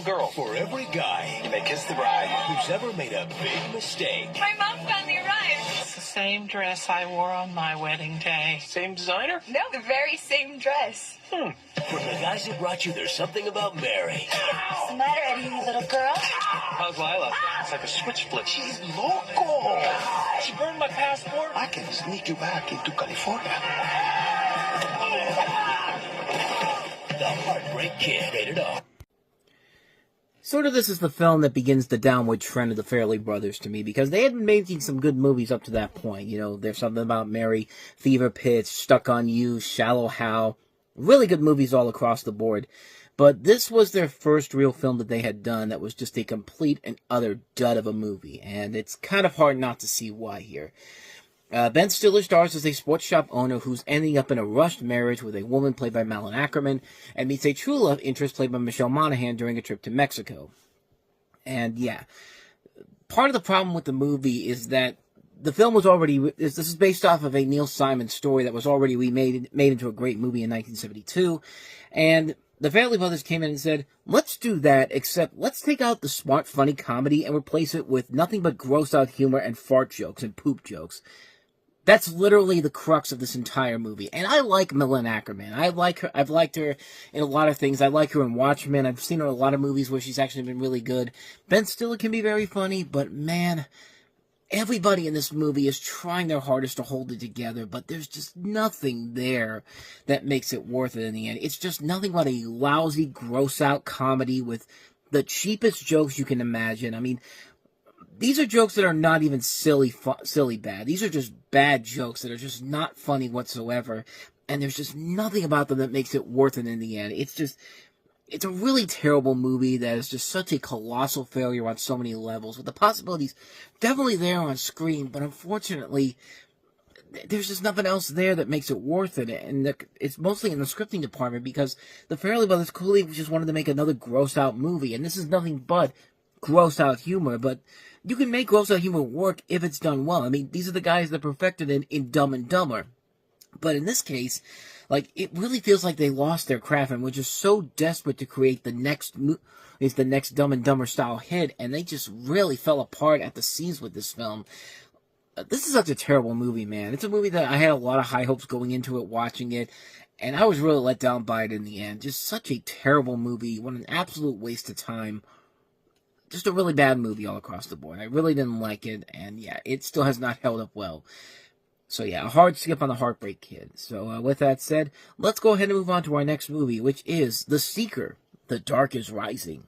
girl. For every guy You may kiss the bride. who's ever made a big mistake. My mom finally arrived. It's the same dress I wore on my wedding day. Same designer? No, the very same dress. From the guys who brought you There's Something About Mary. What's the matter, Eddie, you little girl? How's Lila? It's like a switch flip. She's loco. She burned my passport. I can sneak you back into California. The Heartbreak Kid, rated R. Sort of this is the film that begins the downward trend of the Farrelly brothers to me, because they had been making some good movies up to that point. You know, There's Something About Mary, Fever Pitch, Stuck on You, Shallow Hal. Really good movies all across the board. But this was their first real film that they had done that was just a complete and utter dud of a movie. And it's kind of hard not to see why here. Ben Stiller stars as a sports shop owner who's ending up in a rushed marriage with a woman played by Malin Ackerman and meets a true love interest played by Michelle Monaghan during a trip to Mexico. And yeah, part of the problem with the movie is that the film was already, this is based off of a Neil Simon story that was already made into a great movie in 1972, and the Farrelly brothers came in and said, let's do that, except let's take out the smart, funny comedy and replace it with nothing but gross-out humor and fart jokes and poop jokes. That's literally the crux of this entire movie. And I like Malin Ackerman. I like her. I've liked her in a lot of things. I like her in Watchmen. I've seen her in a lot of movies where she's actually been really good. Ben Stiller can be very funny, but man, everybody in this movie is trying their hardest to hold it together, but there's just nothing there that makes it worth it in the end. It's just nothing but a lousy, gross-out comedy with the cheapest jokes you can imagine. I mean, these are jokes that are not even silly bad. These are just bad jokes that are just not funny whatsoever, and there's just nothing about them that makes it worth it in the end. It's a really terrible movie that is just such a colossal failure on so many levels, with the possibilities definitely there on screen, but unfortunately, there's just nothing else there that makes it worth it, and it's mostly in the scripting department, because the Farrelly brothers clearly just wanted to make another gross-out movie, and this is nothing but gross-out humor, but you can make gross-out humor work if it's done well. I mean, these are the guys that perfected it in Dumb and Dumber. But in this case, like, it really feels like they lost their craft and were just so desperate to create the next Dumb and Dumber style hit, and they just really fell apart at the seams with this film. This is such a terrible movie, man. It's a movie that I had a lot of high hopes going into it, watching it, and I was really let down by it in the end. Just such a terrible movie. What an absolute waste of time. Just a really bad movie all across the board. I really didn't like it, and yeah, it still has not held up well. So yeah, a hard skip on The Heartbreak Kid. So with that said, let's go ahead and move on to our next movie, which is The Seeker, The Dark is Rising.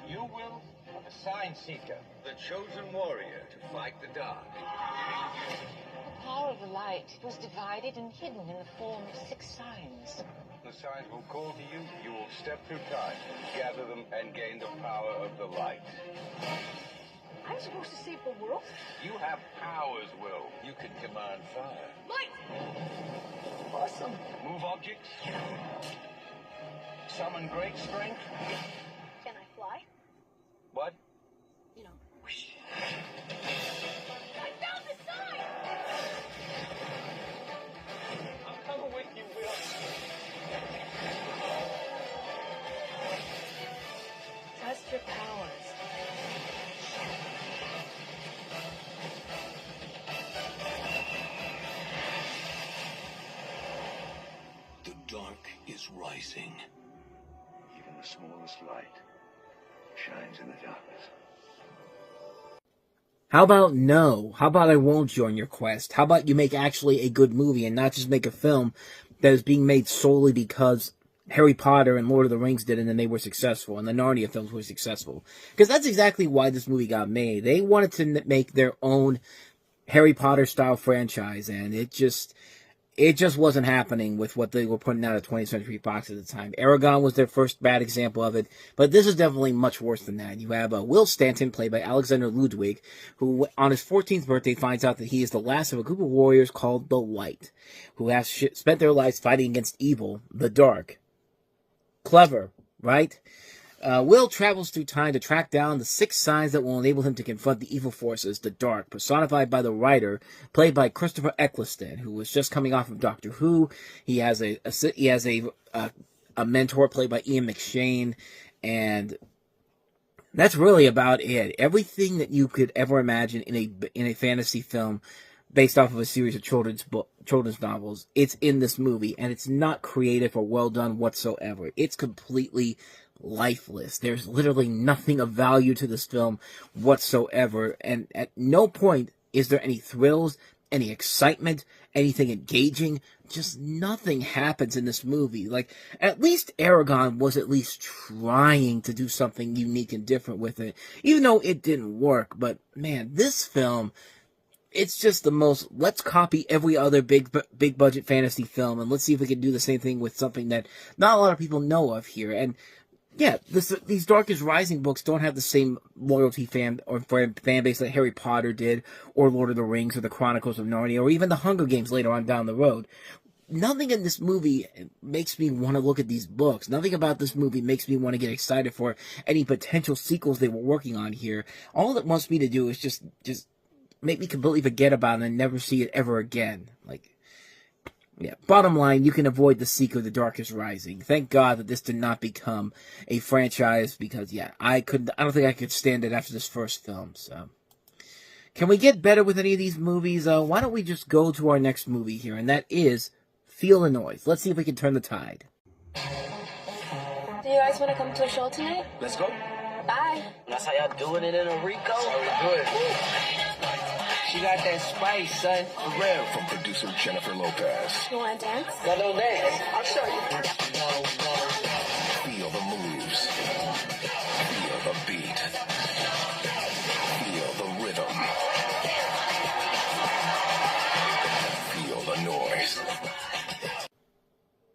You will, a sign seeker. The chosen warrior to fight the dark. The power of the light was divided and hidden in the form of 6 signs. The signs will call to you. You will step through time, gather them, and gain the power of the light. I'm supposed to save the world? You have powers, Will. You can command fire. Light! Awesome. Move objects. Summon great strength. Can I fly? What? You know, whoosh. I found the sign! I'm coming with you, Will. Trust your powers. The dark is rising. Even the smallest light shines in the darkness. How about no? How about I won't join your quest? How about you make actually a good movie and not just make a film that is being made solely because Harry Potter and Lord of the Rings did it and they were successful, and the Narnia films were successful? Because that's exactly why this movie got made. They wanted to make their own Harry Potter style franchise, and it it just wasn't happening with what they were putting out at 20th Century Fox at the time. Aragon was their first bad example of it, but this is definitely much worse than that. You have Will Stanton, played by Alexander Ludwig, who on his 14th birthday finds out that he is the last of a group of warriors called the Light, who have spent their lives fighting against evil, the dark. Clever, right? Will travels through time to track down the 6 signs that will enable him to confront the evil forces, the Dark, personified by the writer, played by Christopher Eccleston, who was just coming off of Doctor Who. He has a mentor played by Ian McShane, and that's really about it. Everything that you could ever imagine in a fantasy film based off of a series of children's novels, it's in this movie, and it's not creative or well done whatsoever. It's completely lifeless. There's literally nothing of value to this film whatsoever, and at no point is there any thrills, any excitement, anything engaging. Just nothing happens in this movie. Like, at least Aragon was at least trying to do something unique and different with it, even though it didn't work. But man, this film, it's just the most, let's copy every other big budget fantasy film, and let's see if we can do the same thing with something that not a lot of people know of here. And yeah, these Darkest Rising books don't have the same loyalty fan base that Harry Potter did, or Lord of the Rings, or the Chronicles of Narnia, or even the Hunger Games later on down the road. Nothing in this movie makes me want to look at these books. Nothing about this movie makes me want to get excited for any potential sequels they were working on here. All it wants me to do is just make me completely forget about it and never see it ever again. Like, yeah, bottom line, you can avoid the sequel, The Darkest Rising. Thank God that this did not become a franchise, because, yeah, I don't think I could stand it after this first film, so. Can we get better with any of these movies? Why don't we just go to our next movie here, and that is Feel the Noise. Let's see if we can turn the tide. Do you guys want to come to a show tonight? Let's go. Bye. That's how y'all doing it in a Rico? Good. She got that spice, son. For real. From producer Jennifer Lopez. You want to dance? Got no dance. I'll show you. Feel the moves. Feel the beat. Feel the rhythm. Feel the noise.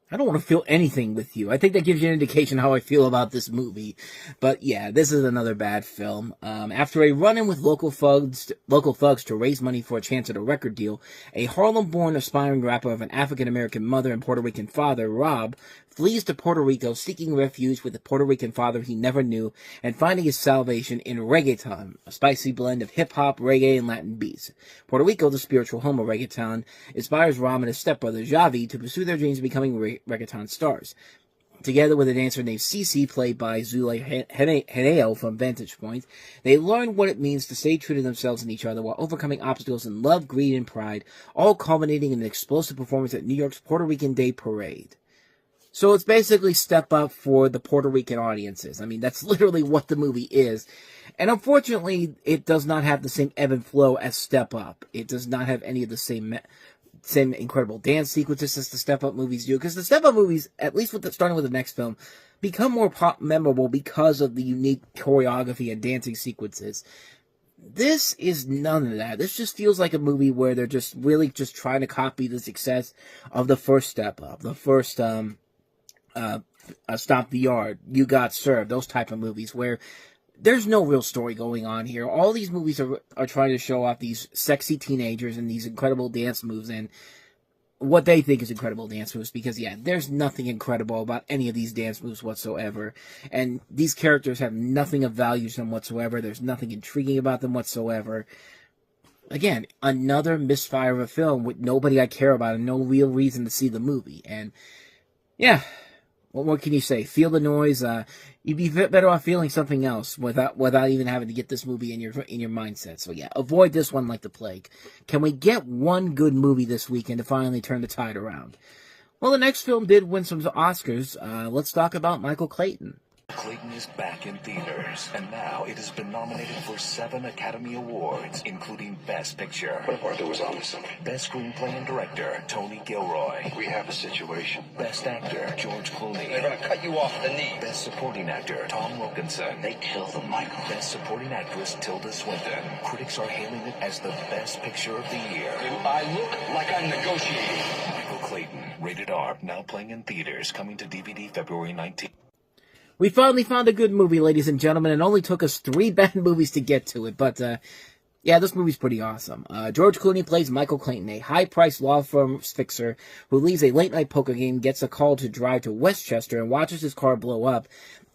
I don't want to feel anything with you. I think that gives you an indication how I feel about this movie. But yeah, this is another bad film. After a run-in with local thugs to raise money for a chance at a record deal, a Harlem-born aspiring rapper of an African-American mother and Puerto Rican father, Rob, flees to Puerto Rico seeking refuge with a Puerto Rican father he never knew and finding his salvation in reggaeton, a spicy blend of hip-hop, reggae, and Latin beats. Puerto Rico, the spiritual home of reggaeton, inspires Rob and his stepbrother, Javi, to pursue their dreams of becoming reggaeton stars. Together with a dancer named Cece, played by Zule Heneo from Vantage Point, they learn what it means to stay true to themselves and each other while overcoming obstacles in love, greed, and pride, all culminating in an explosive performance at New York's Puerto Rican Day Parade. So it's basically Step Up for the Puerto Rican audiences. I mean, that's literally what the movie is. And unfortunately, it does not have the same ebb and flow as Step Up. It does not have any of the same incredible dance sequences as the Step Up movies do. Because the Step Up movies, at least starting with the next film, become more memorable because of the unique choreography and dancing sequences. This is none of that. This just feels like a movie where they're just really just trying to copy the success of the first Step Up, the first Stomp the Yard, You Got Served, those type of movies where there's no real story going on here. All these movies are trying to show off these sexy teenagers and these incredible dance moves and what they think is incredible dance moves, because, yeah, there's nothing incredible about any of these dance moves whatsoever. And these characters have nothing of value to them whatsoever. There's nothing intriguing about them whatsoever. Again, another misfire of a film with nobody I care about and no real reason to see the movie. And, yeah, what more can you say? Feel the noise. You'd be better off feeling something else without even having to get this movie in your mindset. So yeah, avoid this one like the plague. Can we get one good movie this weekend to finally turn the tide around? Well, the next film did win some Oscars. Let's talk about Michael Clayton. Clayton is back in theaters, and now it has been nominated for 7 Academy Awards, including Best Picture. What if Arthur was on something? Best Screenplay and Director, Tony Gilroy. We have a situation. Best Actor, George Clooney. They're gonna cut you off at the knee. Best Supporting Actor, Tom Wilkinson. They killed the Michael. Best Supporting Actress, Tilda Swinton. Critics are hailing it as the best picture of the year. I look like I'm negotiating. Michael Rated R, now playing in theaters, coming to DVD February 19th. We finally found a good movie, ladies and gentlemen. It only took us 3 bad movies to get to it, but, yeah, this movie's pretty awesome. George Clooney plays Michael Clayton, a high-priced law firm fixer who leaves a late-night poker game, gets a call to drive to Westchester, and watches his car blow up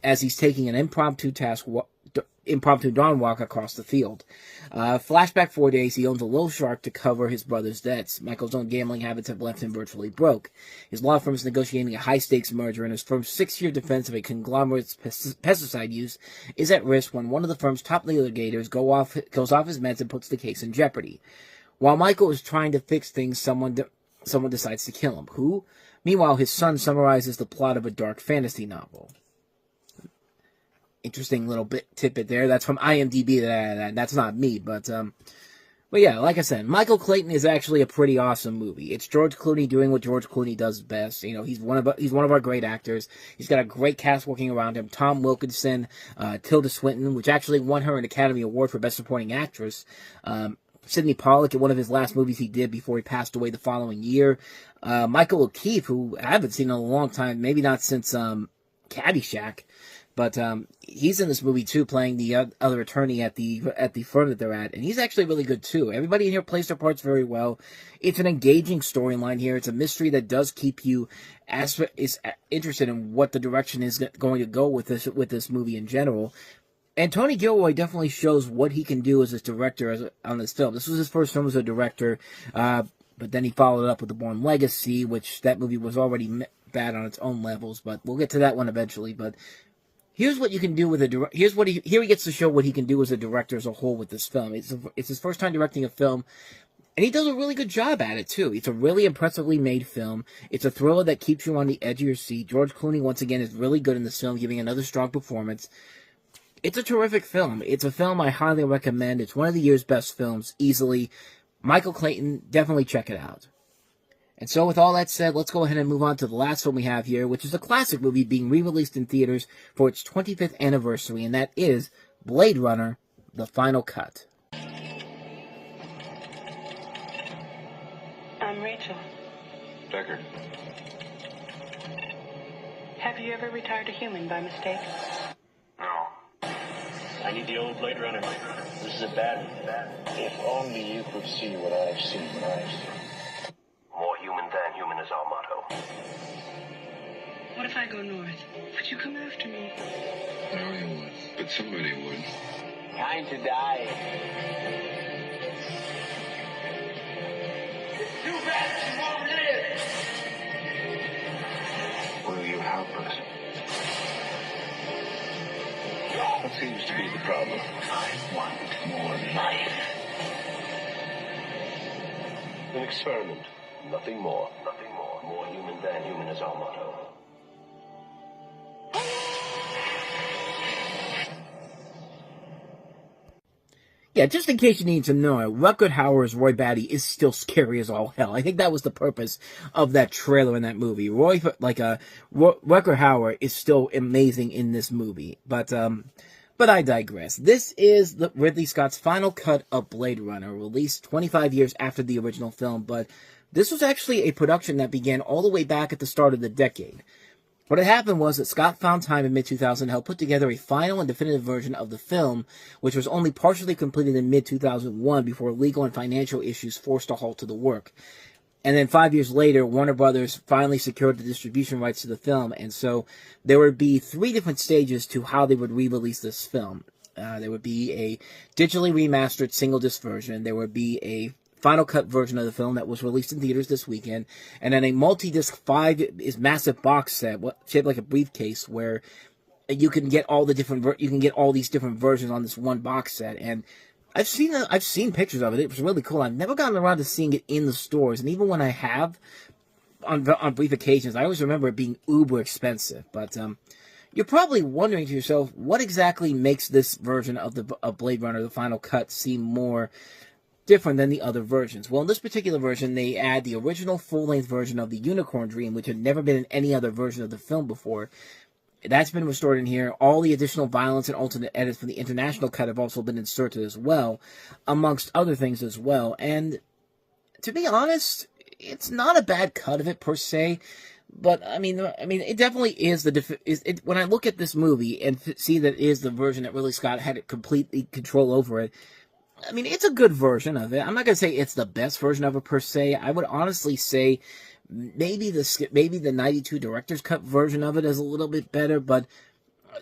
as he's taking an impromptu dawn walk across the field. Flashback 4 days, he owns a loan shark to cover his brother's debts. Michael's own gambling habits have left him virtually broke. His law firm is negotiating a high-stakes merger, and his firm's 6-year defense of a conglomerate's pesticide use is at risk when one of the firm's top litigators goes off his meds and puts the case in jeopardy. While Michael is trying to fix things, someone decides to kill him. Who? Meanwhile, his son summarizes the plot of a dark fantasy novel. Interesting little tidbit there. That's from IMDb. That's not me, but yeah, like I said, Michael Clayton is actually a pretty awesome movie. It's George Clooney doing what George Clooney does best. You know, he's one of our great actors. He's got a great cast working around him. Tom Wilkinson, Tilda Swinton, which actually won her an Academy Award for Best Supporting Actress. Sidney Pollack in one of his last movies he did before he passed away the following year. Michael O'Keefe, who I haven't seen in a long time, maybe not since Caddyshack. But he's in this movie, too, playing the other attorney at the firm that they're at. And he's actually really good, too. Everybody in here plays their parts very well. It's an engaging storyline here. It's a mystery that does keep you is interested in what the direction is going to go with this movie in general. And Tony Gilroy definitely shows what he can do as a director on this film. This was his first film as a director, but then he followed it up with The Bourne Legacy, which that movie was already bad on its own levels. But we'll get to that one eventually. But here's what you can do with a here he gets to show what he can do as a director as a whole with this film. It's his first time directing a film, and he does a really good job at it too. It's a really impressively made film. It's a thriller that keeps you on the edge of your seat. George Clooney once again is really good in this film, giving another strong performance. It's a terrific film. It's a film I highly recommend. It's one of the year's best films, easily. Michael Clayton, definitely check it out. And so with all that said, let's go ahead and move on to the last film we have here, which is a classic movie being re-released in theaters for its 25th anniversary, and that is Blade Runner, The Final Cut. I'm Rachel. Deckard. Have you ever retired a human by mistake? No. I need the old Blade Runner. This is a bad one. If only you could see what I've seen. More human than human is our motto. What if I go north? Would you come after me? No, you would. But somebody would. Time to die. Too bad she won't live. Will you help us? What seems to be the problem? I want more life. An experiment. Nothing more. Nothing more. More human than human is our motto. Yeah, just in case you need to know, Rutger Hauer's Roy Batty is still scary as all hell. I think that was the purpose of that trailer in that movie. Rutger Hauer is still amazing in this movie. But I digress. This is Ridley Scott's final cut of Blade Runner, released 25 years after the original film, but this was actually a production that began all the way back at the start of the decade. What had happened was that Scott found time in mid-2000 to help put together a final and definitive version of the film, which was only partially completed in mid-2001 before legal and financial issues forced a halt to the work. And then 5 years later, Warner Brothers finally secured the distribution rights to the film, and so there would be 3 different stages to how they would re-release this film. There would be a digitally remastered single-disc version, there would be a final cut version of the film that was released in theaters this weekend, and then a multi-disc 5 massive box set shaped like a briefcase where you can get all these different versions on this one box set. And I've seen pictures of it. It was really cool. I've never gotten around to seeing it in the stores, and even when I have on brief occasions, I always remember it being uber expensive. But you're probably wondering to yourself, what exactly makes this version of Blade Runner, the final cut, seem more different than the other versions? Well, in this particular version, they add the original full-length version of the Unicorn Dream, which had never been in any other version of the film before. That's been restored in here. All the additional violence and alternate edits from the international cut have also been inserted as well, amongst other things as well. And to be honest, it's not a bad cut of it per se. But I mean, it definitely is when I look at this movie and see that it is the version that Ridley Scott had completely control over it. I mean, it's a good version of it. I'm not gonna say it's the best version of it per se. I would honestly say maybe the '92 director's cut version of it is a little bit better. But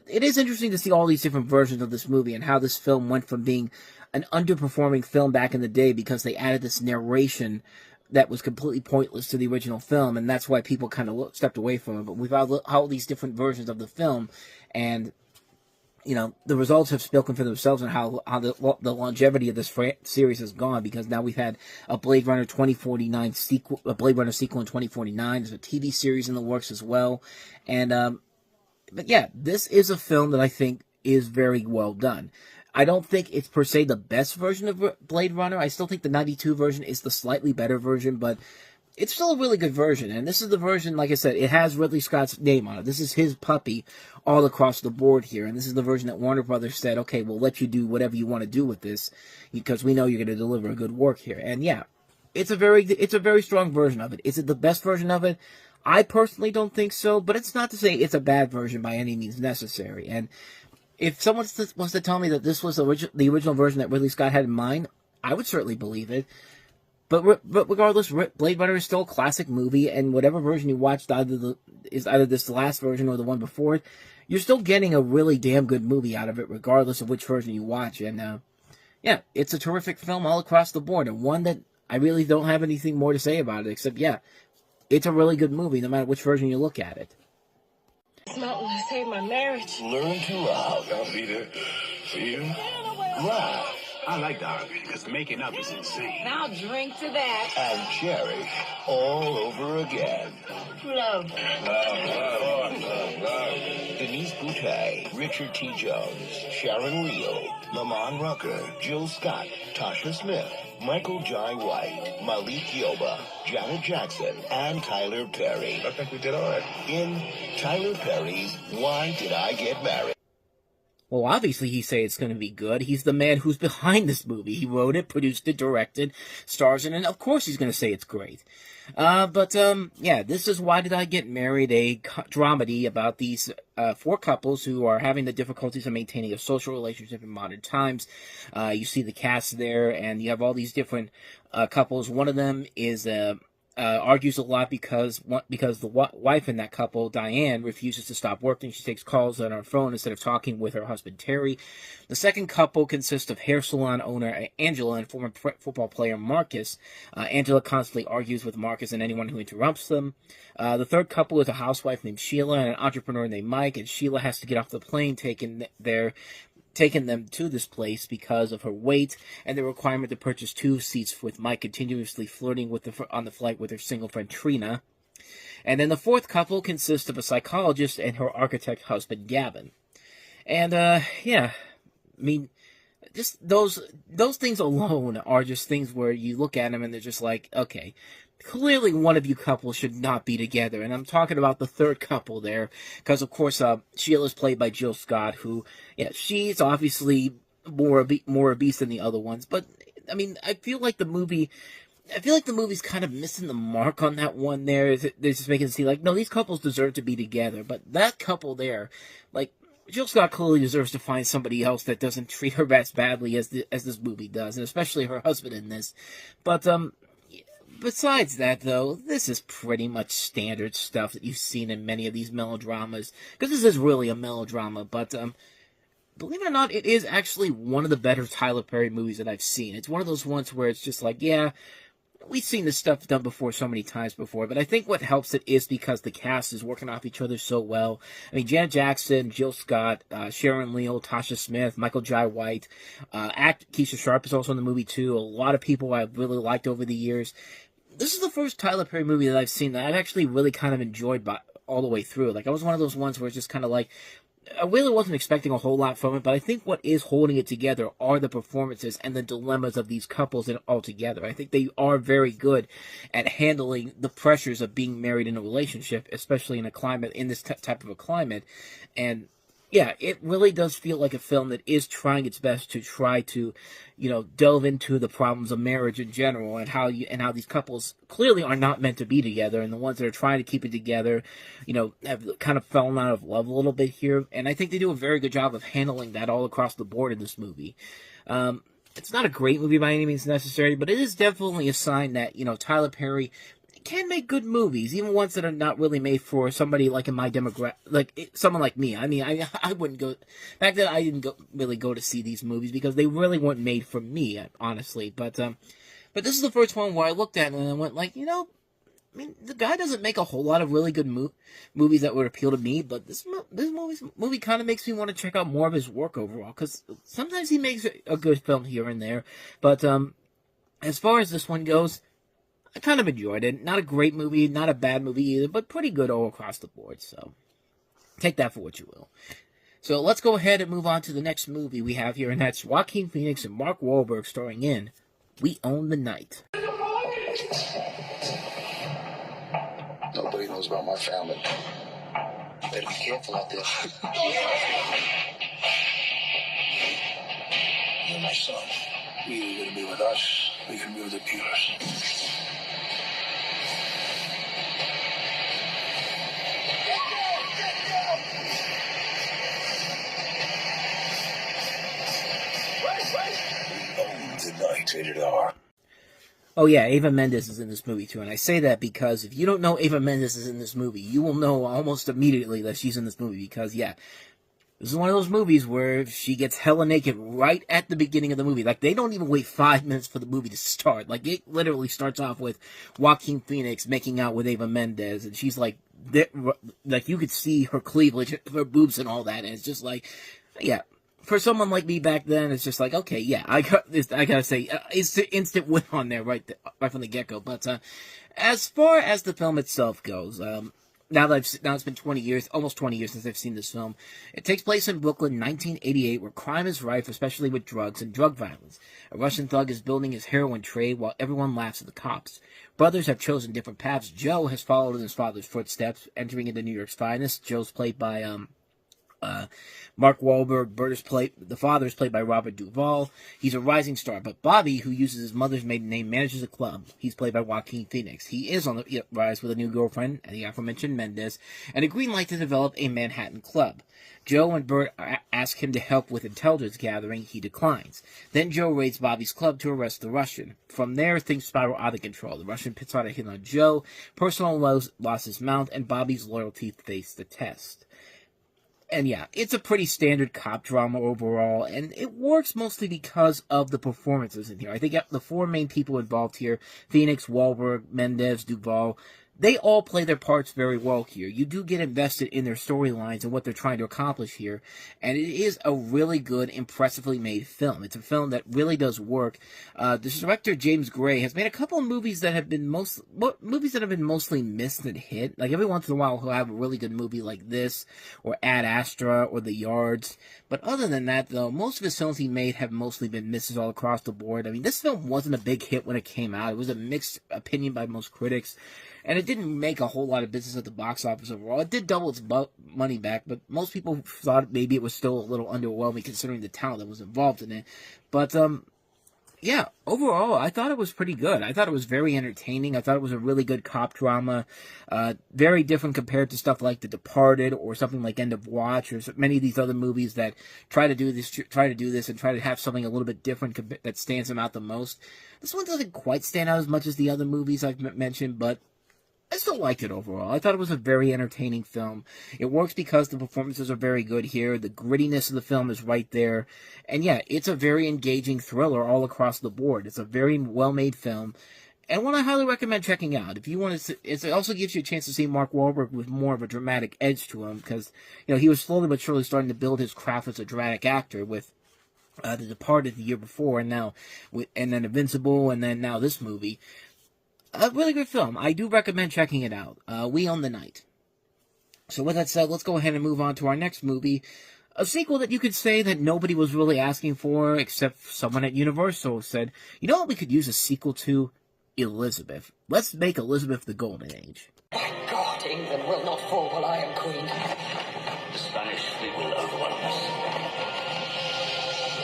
it is interesting to see all these different versions of this movie and how this film went from being an underperforming film back in the day because they added this narration that was completely pointless to the original film, and that's why people kind of stepped away from it. But we've had all these different versions of the film, and you know, the results have spoken for themselves on how the longevity of this series has gone, because now we've had a Blade Runner 2049 sequel, a Blade Runner sequel in 2049. There's a TV series in the works as well. And, but yeah, this is a film that I think is very well done. I don't think it's per se the best version of Blade Runner. I still think the 92 version is the slightly better version, but it's still a really good version. And this is the version, like I said, it has Ridley Scott's name on it. This is his puppy all across the board here. And this is the version that Warner Brothers said, okay, we'll let you do whatever you want to do with this, because we know you're going to deliver a good work here. And yeah, it's a very strong version of it. Is it the best version of it? I personally don't think so, but it's not to say it's a bad version by any means necessary. And if someone wants to tell me that this was the original version that Ridley Scott had in mind, I would certainly believe it. But regardless, Blade Runner is still a classic movie, and whatever version you watched is either this last version or the one before it, you're still getting a really damn good movie out of it, regardless of which version you watch. And yeah, it's a terrific film all across the board, and one that I really don't have anything more to say about it, except, yeah, it's a really good movie, no matter which version you look at it. It's not going to save my marriage. Learn to love. I'll be there for you. Laugh. I like the argument, because making up is insane. Now drink to that. And cherish all over again. Love. Denise Boutet, Richard T. Jones, Sharon Reel, Lamont Rucker, Jill Scott, Tasha Smith, Michael Jai White, Malik Yoba, Janet Jackson, and Tyler Perry. I think we did all right. In Tyler Perry's Why Did I Get Married? Well, obviously he say it's going to be good. He's the man who's behind this movie. He wrote it, produced it, directed, stars in it, and of course he's going to say it's great. Yeah, this is Why Did I Get Married, a dramedy about these four couples who are having the difficulties of maintaining a social relationship in modern times. You see the cast there, and you have all these different couples. One of them is argues a lot because the wife in that couple, Diane, refuses to stop working. She takes calls on her phone instead of talking with her husband, Terry. The second couple consists of hair salon owner Angela and former football player Marcus. Angela constantly argues with Marcus and anyone who interrupts them. The third couple is a housewife named Sheila and an entrepreneur named Mike, and Sheila has to get off the plane taking them to this place because of her weight and the requirement to purchase 2 seats, with Mike continuously flirting on the flight with her single friend Trina. And then the fourth couple consists of a psychologist and her architect husband Gavin. And yeah, I mean, just those things alone are just things where you look at them and they're just like, okay, clearly one of you couples should not be together. And I'm talking about the third couple there, because of course Sheila's played by Jill Scott, who, yeah, she's obviously more obese than the other ones. But I mean, I feel like the movie's kind of missing the mark on that one there. They're just making it seem like, no, these couples deserve to be together. But that couple there, like, Jill Scott clearly deserves to find somebody else that doesn't treat her as badly as this movie does, and especially her husband in this. But besides that, though, this is pretty much standard stuff that you've seen in many of these melodramas, because this is really a melodrama. But believe it or not, it is actually one of the better Tyler Perry movies that I've seen. It's one of those ones where it's just like, yeah, we've seen this stuff done before so many times before, but I think what helps it is because the cast is working off each other so well. I mean, Janet Jackson, Jill Scott, Sharon Leal, Tasha Smith, Michael Jai White, Keisha Sharp is also in the movie too. A lot of people I've really liked over the years. This is the first Tyler Perry movie that I've seen that I've actually really kind of enjoyed all the way through. Like, I was one of those ones where it's just kind of like, I really wasn't expecting a whole lot from it, but I think what is holding it together are the performances and the dilemmas of these couples all together. I think they are very good at handling the pressures of being married in a relationship, especially in this type of a climate. And yeah, it really does feel like a film that is trying its best to try to, delve into the problems of marriage in general, and how these couples clearly are not meant to be together, and the ones that are trying to keep it together, have kind of fallen out of love a little bit here, and I think they do a very good job of handling that all across the board in this movie. It's not a great movie by any means necessary, but it is definitely a sign that, Tyler Perry can make good movies, even ones that are not really made for somebody like in my demographic, like someone like me. I mean, I wouldn't go, back then I didn't really go to see these movies because they really weren't made for me, honestly. But this is the first one where I looked at it and I went like, I mean, the guy doesn't make a whole lot of really good movies that would appeal to me, but this movie kind of makes me want to check out more of his work overall, because sometimes he makes a good film here and there, but as far as this one goes, I kind of enjoyed it. Not a great movie, not a bad movie either, but pretty good all across the board, so take that for what you will. So let's go ahead and move on to the next movie we have here, and that's Joaquin Phoenix and Mark Wahlberg starring in We Own the Night. Nobody knows about my family. Better be careful out there. You're my son. You're either going to be with us, or you're going to be with the dealers. Rated R. Oh yeah, Eva Mendes is in this movie too, and I say that because if you don't know Eva Mendes is in this movie, you will know almost immediately that she's in this movie, because yeah, this is one of those movies where she gets hella naked right at the beginning of the movie. Like, they don't even wait 5 minutes for the movie to start. Like, it literally starts off with Joaquin Phoenix making out with Eva Mendes, and she's like you could see her cleavage, her boobs and all that, and it's just like, yeah. For someone like me back then, it's just like, okay, yeah, I gotta say, it's the instant win on there right from the get-go. But as far as the film itself goes, now it's been 20 years, almost 20 years since I've seen this film. It takes place in Brooklyn, 1988, where crime is rife, especially with drugs and drug violence. A Russian thug is building his heroin trade while everyone laughs at the cops. Brothers have chosen different paths. Joe has followed in his father's footsteps, entering into New York's finest. Joe's played by Mark Wahlberg. The father is played by Robert Duvall. He's a rising star, but Bobby, who uses his mother's maiden name, manages a club. He's played by Joaquin Phoenix. He is on the rise with a new girlfriend, the aforementioned Mendes, and a green light to develop a Manhattan club. Joe and Bert ask him to help with intelligence gathering. He declines. Then Joe raids Bobby's club to arrest the Russian. From there, things spiral out of control. The Russian pits out a hit on Joe, personal losses mount, and Bobby's loyalty face the test. And yeah, it's a pretty standard cop drama overall, and it works mostly because of the performances in here. I think the 4 main people involved here, Phoenix, Wahlberg, Mendes, Duvall, they all play their parts very well here. You do get invested in their storylines and what they're trying to accomplish here, and it is a really good, impressively made film. It's a film that really does work. The director, James Gray, has made a couple of movies that have been mostly missed and hit. Like, every once in a while he'll have a really good movie like this, or Ad Astra, or The Yards. But other than that, though, most of his films he made have mostly been misses all across the board. I mean, this film wasn't a big hit when it came out. It was a mixed opinion by most critics. And it didn't make a whole lot of business at the box office overall. It did double its money back, but most people thought maybe it was still a little underwhelming considering the talent that was involved in it. But, yeah, overall, I thought it was pretty good. I thought it was very entertaining. I thought it was a really good cop drama. Very different compared to stuff like The Departed or something like End of Watch or many of these other movies that try to do this and try to have something a little bit different that stands them out the most. This one doesn't quite stand out as much as the other movies I've mentioned, but I still liked it overall. I thought it was a very entertaining film. It works because the performances are very good here. The grittiness of the film is right there. And yeah, it's a very engaging thriller all across the board. It's a very well-made film, and one I highly recommend checking out. If you want to, it also gives you a chance to see Mark Wahlberg with more of a dramatic edge to him, because, he was slowly but surely starting to build his craft as a dramatic actor with The Departed the year before, and then Invincible, and then now this movie. A really good film. I do recommend checking it out. We Own the Night. So with that said, let's go ahead and move on to our next movie. A sequel that you could say that nobody was really asking for, except someone at Universal said, you know what we could use a sequel to? Elizabeth. Let's make Elizabeth the Golden Age. Thank God England will not fall while I am queen. The Spanish fleet will overwhelm us.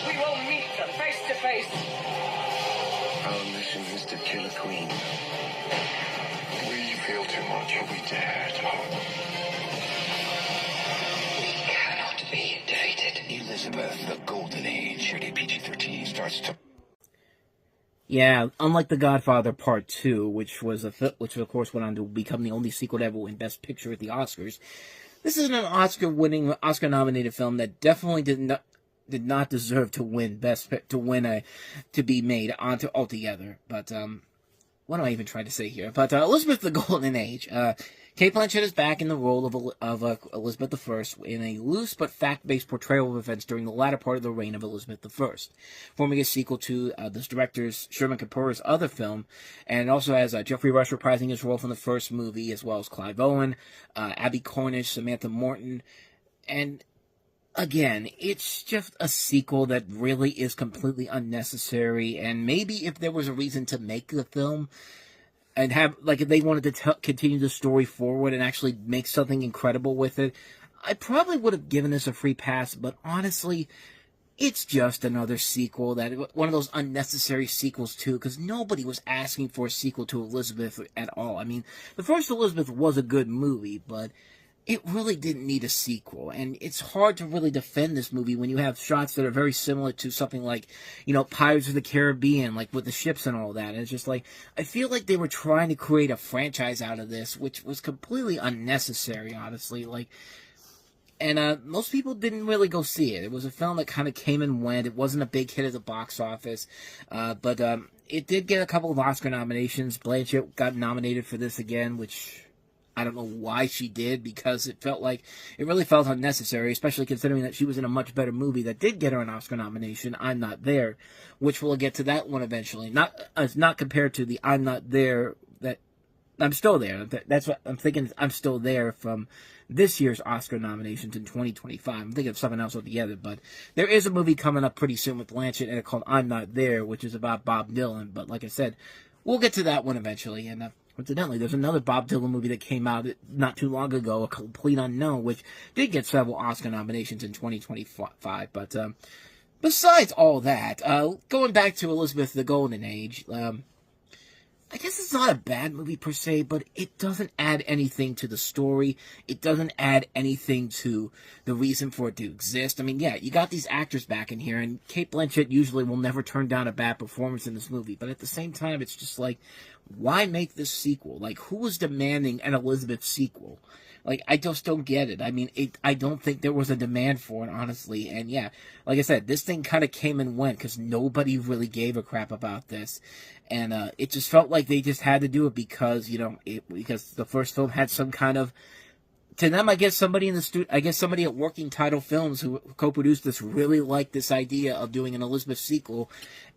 We will meet them face to face. Our mission is to kill a queen. We feel too much. We dare to hope. We cannot be defeated. Elizabeth, the Golden Age, rated PG-13, starts to... Yeah, unlike The Godfather Part 2, which of course went on to become the only sequel to ever win Best Picture at the Oscars, this is an Oscar-nominated film that definitely did not deserve to win to be made onto altogether. But what am I even trying to say here? But Elizabeth the Golden Age. Cate Blanchett is back in the role of Elizabeth I in a loose but fact-based portrayal of events during the latter part of the reign of Elizabeth I, forming a sequel to this director's Sherman Kapoor's other film, and it also has Jeffrey Rush reprising his role from the first movie, as well as Clive Owen, Abby Cornish, Samantha Morton, and again, it's just a sequel that really is completely unnecessary, and maybe if there was a reason to make the film, and have, like, if they wanted to continue the story forward and actually make something incredible with it, I probably would have given this a free pass, but honestly, it's just another sequel, one of those unnecessary sequels too, because nobody was asking for a sequel to Elizabeth at all. I mean, the first Elizabeth was a good movie, but it really didn't need a sequel, and it's hard to really defend this movie when you have shots that are very similar to something like, Pirates of the Caribbean, like with the ships and all that. And it's just like, I feel like they were trying to create a franchise out of this, which was completely unnecessary, honestly. And most people didn't really go see it. It was a film that kind of came and went. It wasn't a big hit at the box office, but it did get a couple of Oscar nominations. Blanchett got nominated for this again, which I don't know why she did, because it really felt unnecessary, especially considering that she was in a much better movie that did get her an Oscar nomination, I'm Not There, which we'll get to that one eventually. Not compared to the I'm Not There, that I'm Still There. That's what I'm thinking. I'm Still There from this year's Oscar nominations in 2025. I'm thinking of something else altogether, but there is a movie coming up pretty soon with Blanchett, and it's called I'm Not There, which is about Bob Dylan. But like I said, we'll get to that one eventually, and incidentally, there's another Bob Dylan movie that came out not too long ago, A Complete Unknown, which did get several Oscar nominations in 2025. But besides all that, going back to Elizabeth the Golden Age, I guess it's not a bad movie per se, but it doesn't add anything to the story. It doesn't add anything to the reason for it to exist. I mean, yeah, you got these actors back in here, and Cate Blanchett usually will never turn down a bad performance in this movie. But at the same time, it's just like, why make this sequel? Like, who was demanding an Elizabeth sequel? Like, I just don't get it. I mean, I don't think there was a demand for it, honestly. And yeah, like I said, this thing kind of came and went because nobody really gave a crap about this. And it just felt like they just had to do it because, because the first film had some kind of, to them, I guess somebody in the studio, I guess somebody at Working Title Films who co-produced this really liked this idea of doing an Elizabeth sequel,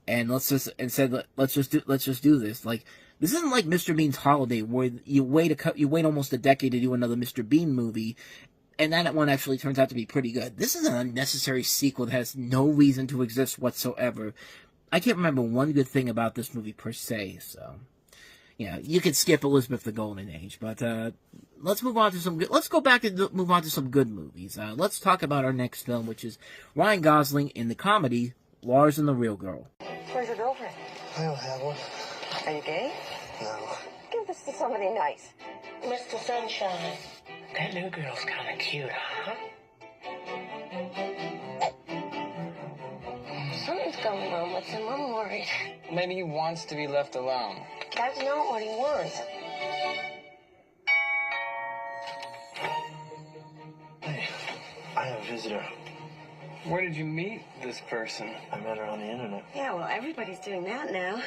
and said let's just do this. Like, this isn't like Mr. Bean's Holiday, where you wait almost a decade to do another Mr. Bean movie, and that one actually turns out to be pretty good. This is an unnecessary sequel that has no reason to exist whatsoever. I can't remember one good thing about this movie per se, so yeah, you could skip Elizabeth the Golden Age, but let's move on to some good. Let's go back and move on to some good movies. Let's talk about our next film, which is Ryan Gosling in the comedy Lars and the Real Girl. Where's your girlfriend? I don't have one. Are you gay? No. Give this to somebody nice. Mr. Sunshine, that new girl's kind of cute, huh? Something's going on with him. I'm worried. Maybe he wants to be left alone. That's not what he wants. Hey, I have a visitor. Where did you meet this person? I met her on the internet. Yeah, well, everybody's doing that now.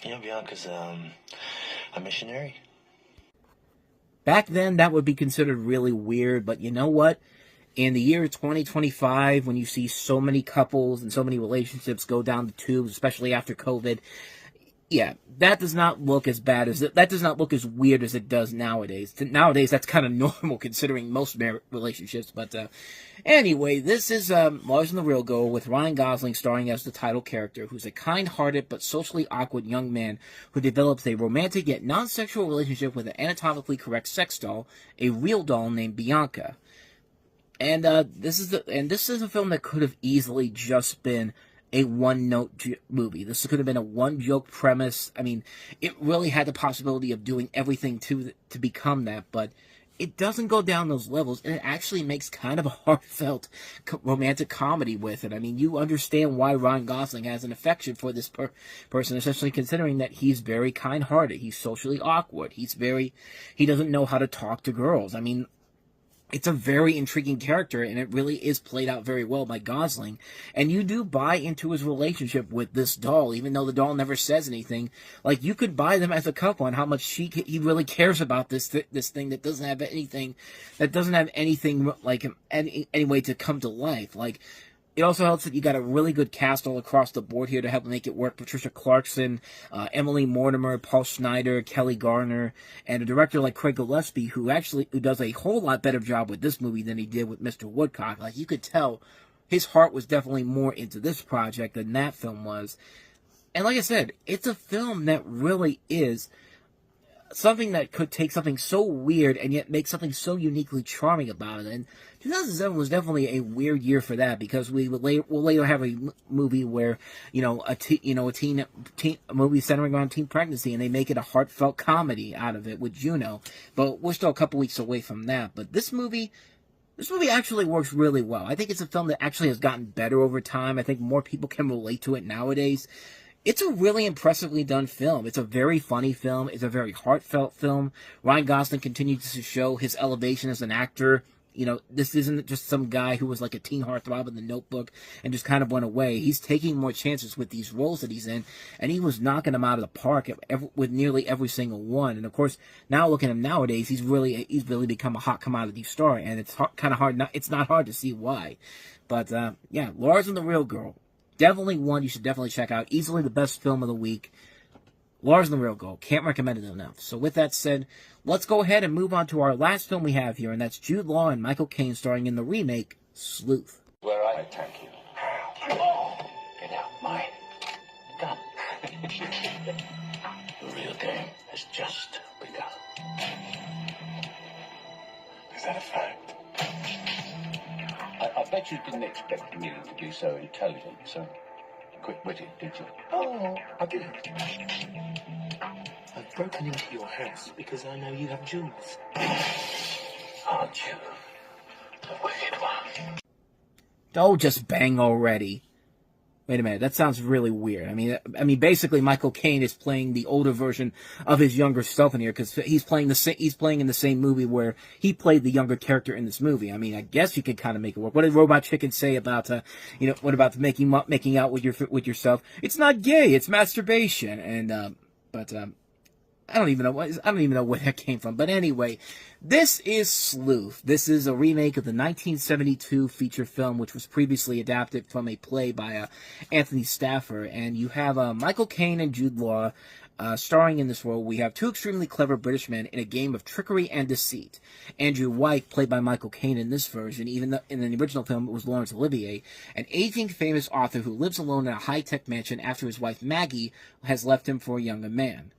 Yeah, Bianca's a missionary. Back then, that would be considered really weird, but you know what? In the year 2025, when you see so many couples and so many relationships go down the tubes, especially after COVID, Yeah, that does not look as bad as that does not look as weird as it does nowadays. Nowadays, that's kind of normal considering most relationships. But anyway, this is Lars and the Real Girl with Ryan Gosling starring as the title character, who's a kind-hearted but socially awkward young man who develops a romantic yet non-sexual relationship with an anatomically correct sex doll, a real doll named Bianca. And this is a film that could have easily just been a one-note movie. This could have been a one-joke premise. I mean, it really had the possibility of doing everything to become that, but it doesn't go down those levels, and it actually makes kind of a heartfelt romantic comedy with it. I mean, you understand why Ryan Gosling has an affection for this person, especially considering that he's very kind-hearted. He's socially awkward. He doesn't know how to talk to girls. I mean, it's a very intriguing character, and it really is played out very well by Gosling. And you do buy into his relationship with this doll, even though the doll never says anything. Like, you could buy them as a couple and how much he really cares about this thing that doesn't have anything like any way to come to life. Like, it also helps that you got a really good cast all across the board here to help make it work. Patricia Clarkson, Emily Mortimer, Paul Schneider, Kelly Garner, and a director like Craig Gillespie, who does a whole lot better job with this movie than he did with Mr. Woodcock. Like, you could tell his heart was definitely more into this project than that film was. And like I said, it's a film that really is something that could take something so weird and yet make something so uniquely charming about it. And 2007 was definitely a weird year for that, because we'll later have a movie where, a movie centering around teen pregnancy, and they make it a heartfelt comedy out of it with Juno. But we're still a couple weeks away from that. But this movie actually works really well. I think it's a film that actually has gotten better over time. I think more people can relate to it nowadays. It's a really impressively done film. It's a very funny film. It's a very heartfelt film. Ryan Gosling continues to show his elevation as an actor. You know, this isn't just some guy who was like a teen heartthrob in The Notebook and just kind of went away. He's taking more chances with these roles that he's in, and he was knocking them out of the park with nearly every single one. And of course, now looking at him nowadays, he's really become a hot commodity star, and it's kind of hard. It's not hard to see why. But yeah, Lars and the Real Girl. Definitely one you should definitely check out. Easily the best film of the week. Lars and the Real Girl. Can't recommend it enough. So with that said, let's go ahead and move on to our last film we have here, and that's Jude Law and Michael Caine starring in the remake, Sleuth. Where I attack you. Get out, mine. Come. The real game has just begun. Is that a fact? I bet you didn't expect me to be so intelligent, so quick-witted, did you? Oh, I didn't. I've broken into your house because I know you have jewels. Aren't you the wicked one? Don't just bang already. Wait a minute, that sounds really weird. I mean, basically, Michael Caine is playing the older version of his younger self in here, because he's playing in the same movie where he played the younger character in this movie. I mean, I guess you could kind of make it work. What did Robot Chicken say about, what about making out with yourself? It's not gay, it's masturbation. And, I don't even know where that came from. But anyway, this is Sleuth. This is a remake of the 1972 feature film, which was previously adapted from a play by Anthony Stafford. And you have Michael Caine and Jude Law starring in this role. We have two extremely clever British men in a game of trickery and deceit. Andrew White, played by Michael Caine in this version, even though in the original film it was Laurence Olivier, an aging famous author who lives alone in a high-tech mansion after his wife Maggie has left him for a younger man.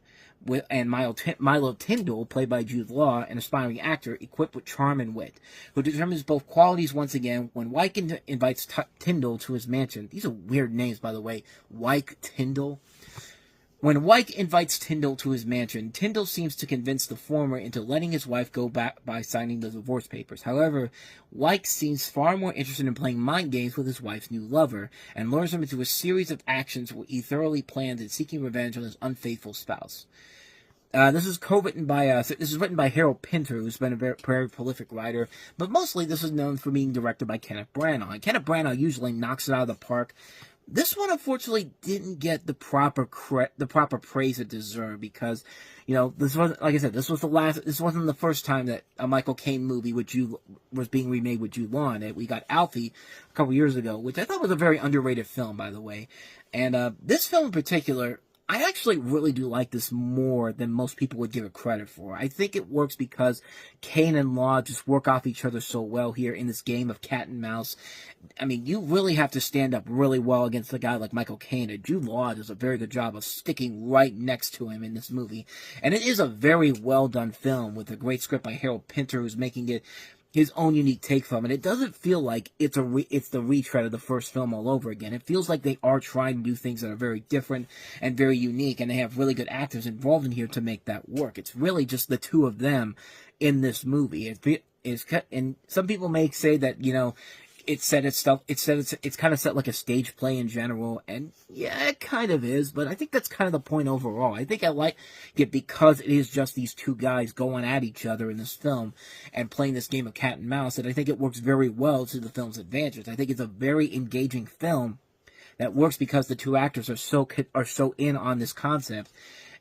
And Milo Tyndall, played by Jude Law, an aspiring actor equipped with charm and wit, who determines both qualities once again when Wyke invites Tyndall to his mansion. These are weird names, by the way. Wyke, Tyndall. When Wyke invites Tyndall to his mansion, Tyndall seems to convince the former into letting his wife go back by signing the divorce papers. However, Wyke seems far more interested in playing mind games with his wife's new lover, and lures him into a series of actions he thoroughly planned in seeking revenge on his unfaithful spouse. This is written by Harold Pinter, who's been a very prolific writer, but mostly this is known for being directed by Kenneth Branagh. And Kenneth Branagh usually knocks it out of the park. This one, unfortunately, didn't get the proper praise it deserved, because, this wasn't, like I said, this wasn't the first time that a Michael Caine movie was being remade with Jude Law in it. We got Alfie a couple years ago, which I thought was a very underrated film, by the way. And this film in particular, I actually really do like this more than most people would give it credit for. I think it works because Kane and Law just work off each other so well here in this game of cat and mouse. I mean, you really have to stand up really well against a guy like Michael Caine, and Jude Law does a very good job of sticking right next to him in this movie. And it is a very well done film with a great script by Harold Pinter, who's making it his own unique take from it. It doesn't feel like it's the retread of the first film all over again. It feels like they are trying to do things that are very different and very unique, and they have really good actors involved in here to make that work. It's really just the two of them in this movie. And some people may say that, you know, it's kind of set like a stage play in general, and yeah, it kind of is, but I think that's kind of the point overall. I think I like it because it is just these two guys going at each other in this film and playing this game of cat and mouse, and I think it works very well to the film's advantage. I think it's a very engaging film that works because the two actors are so in on this concept.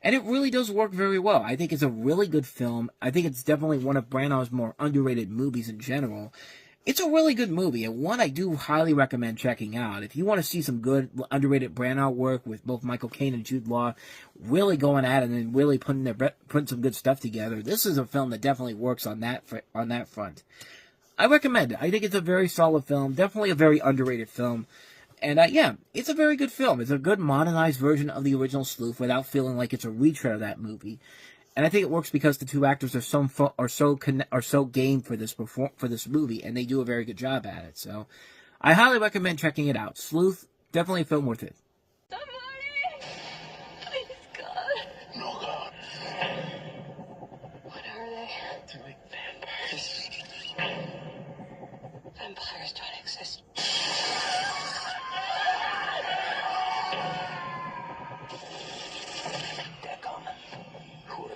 And it really does work very well. I think it's a really good film. I think it's definitely one of Branagh's more underrated movies in general. It's a really good movie, and one I do highly recommend checking out. If you want to see some good, underrated Branagh work with both Michael Caine and Jude Law really going at it and really putting some good stuff together, this is a film that definitely works on that front. I recommend it. I think it's a very solid film, definitely a very underrated film. And yeah, it's a very good film. It's a good modernized version of the original Sleuth without feeling like it's a retread of that movie. And I think it works because the two actors are so game for this movie, and they do a very good job at it. So, I highly recommend checking it out. Sleuth, definitely a film worth it. Somebody! Please, God. No, God. What are they? They're like vampires. Vampires don't exist. They're coming. Who are they?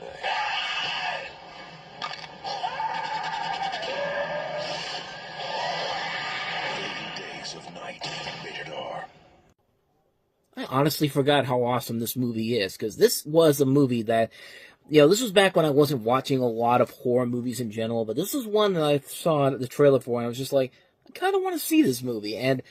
Days of Night. Rated R. I honestly forgot how awesome this movie is, because this was a movie that, you know, this was back when I wasn't watching a lot of horror movies in general, but this was one that I saw the trailer for, and I was just like, I kind of want to see this movie, and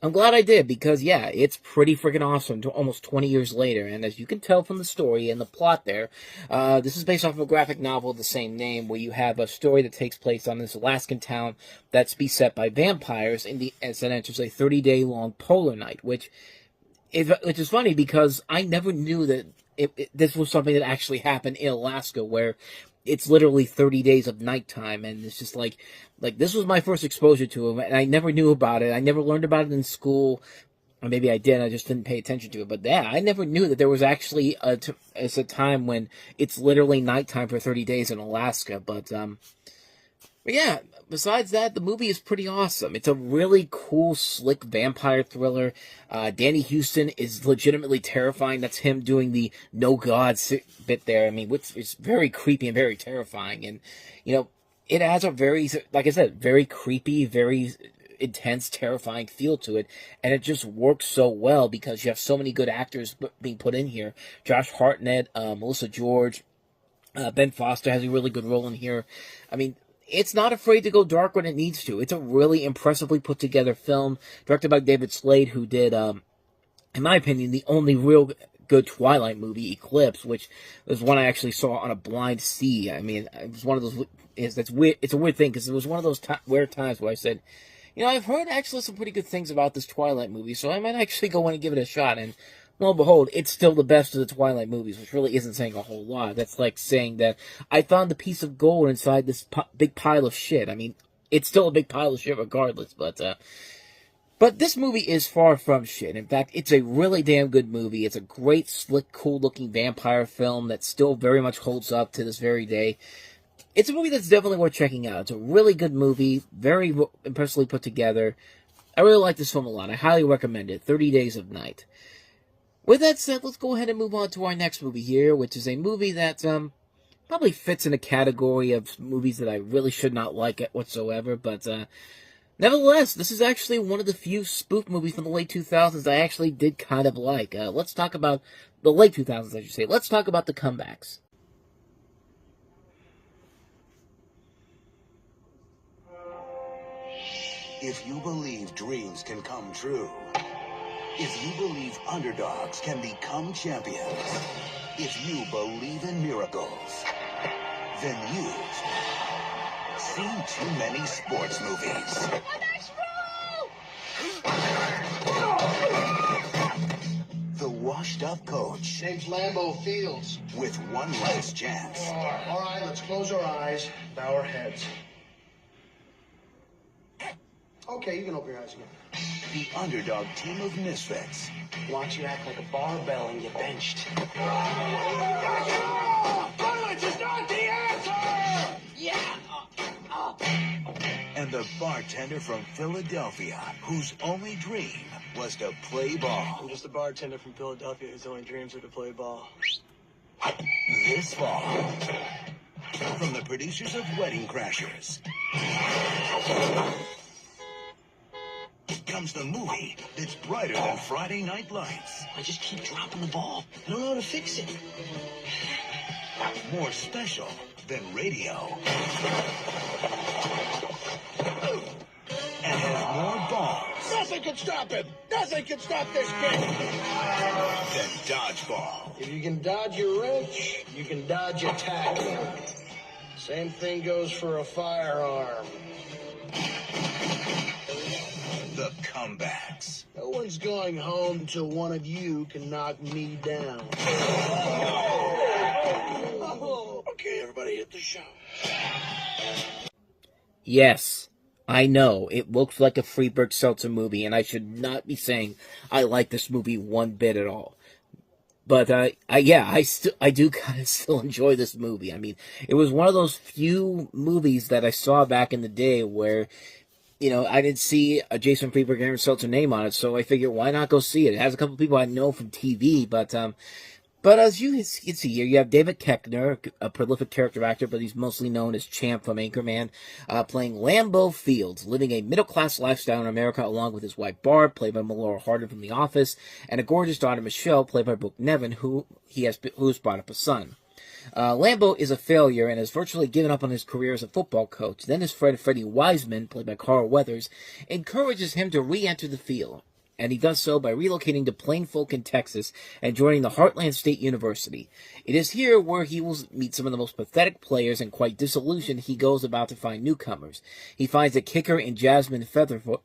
I'm glad I did, because, yeah, it's pretty freaking awesome almost 20 years later, and as you can tell from the story and the plot there, this is based off of a graphic novel of the same name, where you have a story that takes place on this Alaskan town that's beset by vampires, as it enters a 30-day-long polar night, which is funny, because I never knew that this was something that actually happened in Alaska, where it's literally 30 days of nighttime, and it's just like this was my first exposure to it, and I never knew about it. I never learned about it in school, or maybe I did, I just didn't pay attention to it. But yeah, I never knew that there was actually a time when it's literally nighttime for 30 days in Alaska. But yeah, besides that, the movie is pretty awesome. It's a really cool, slick vampire thriller. Danny Houston is legitimately terrifying. That's him doing the no gods bit there. I mean, it's very creepy and very terrifying. And, you know, it has a very, like I said, very creepy, very intense, terrifying feel to it. And it just works so well because you have so many good actors being put in here. Josh Hartnett, Melissa George, Ben Foster has a really good role in here. I mean, it's not afraid to go dark when it needs to. It's a really impressively put together film, directed by David Slade, who did, in my opinion, the only real good Twilight movie, Eclipse, which was one I actually saw on a blind see. I mean, it was one of those, that's weird. It's a weird thing, because it was one of those weird times where I said, you know, I've heard actually some pretty good things about this Twilight movie, so I might actually go in and give it a shot. And lo and behold, it's still the best of the Twilight movies, which really isn't saying a whole lot. That's like saying that I found the piece of gold inside this big pile of shit. I mean, it's still a big pile of shit regardless, but this movie is far from shit. In fact, it's a really damn good movie. It's a great, slick, cool-looking vampire film that still very much holds up to this very day. It's a movie that's definitely worth checking out. It's a really good movie, very impressively put together. I really like this film a lot. I highly recommend it. 30 Days of Night. With that said, let's go ahead and move on to our next movie here, which is a movie that probably fits in a category of movies that I really should not like whatsoever, but nevertheless, this is actually one of the few spoof movies from the late 2000s I actually did kind of like. Let's talk about the late 2000s, I should say. Let's talk about The Comebacks. If you believe dreams can come true, If you believe underdogs can become champions, if you believe in miracles, then you've seen too many sports movies. The washed-up coach. Name's Lambeau Fields. With one last chance. All right, let's close our eyes, bow our heads. Okay, you can open your eyes again. The underdog team of misfits. Watch you act like a barbell and get benched. Violence is not the answer! Yeah! And the bartender from Philadelphia, whose only dream was to play ball. I'm just a bartender from Philadelphia whose only dreams are to play ball. This fall, from the producers of Wedding Crashers, comes the movie that's brighter than Friday Night Lights. I just keep dropping the ball. I don't know how to fix it. More special than radio. And has more balls. Nothing can stop him! Nothing can stop this kid! Than dodgeball. If you can dodge your wrench, you can dodge a tackle. Same thing goes for a firearm. The comebacks. No one's going home till one of you can knock me down. Okay, everybody hit the show. Yes, I know, it looks like a Freeburg Seltzer movie, and I should not be saying I like this movie one bit at all. But, I do kind of still enjoy this movie. I mean, it was one of those few movies that I saw back in the day where, you know, I didn't see a Jason Freeburg and Aaron Seltzer name on it, so I figured, why not go see it? It has a couple people I know from TV, but as you can see here, you have David Koechner, a prolific character actor, but he's mostly known as Champ from Anchorman, playing Lambeau Fields, living a middle-class lifestyle in America along with his wife Barb, played by Melora Hardin from The Office, and a gorgeous daughter Michelle, played by Brooke Nevin, who's brought up a son. Lambeau is a failure and has virtually given up on his career as a football coach. Then his friend Freddie Wiseman, played by Carl Weathers, encourages him to re-enter the field, and he does so by relocating to Plain Folk in Texas and joining the Heartland State University. It is here where he will meet some of the most pathetic players, and quite disillusioned, he goes about to find newcomers. He finds a kicker in Jasmine Featherfoot,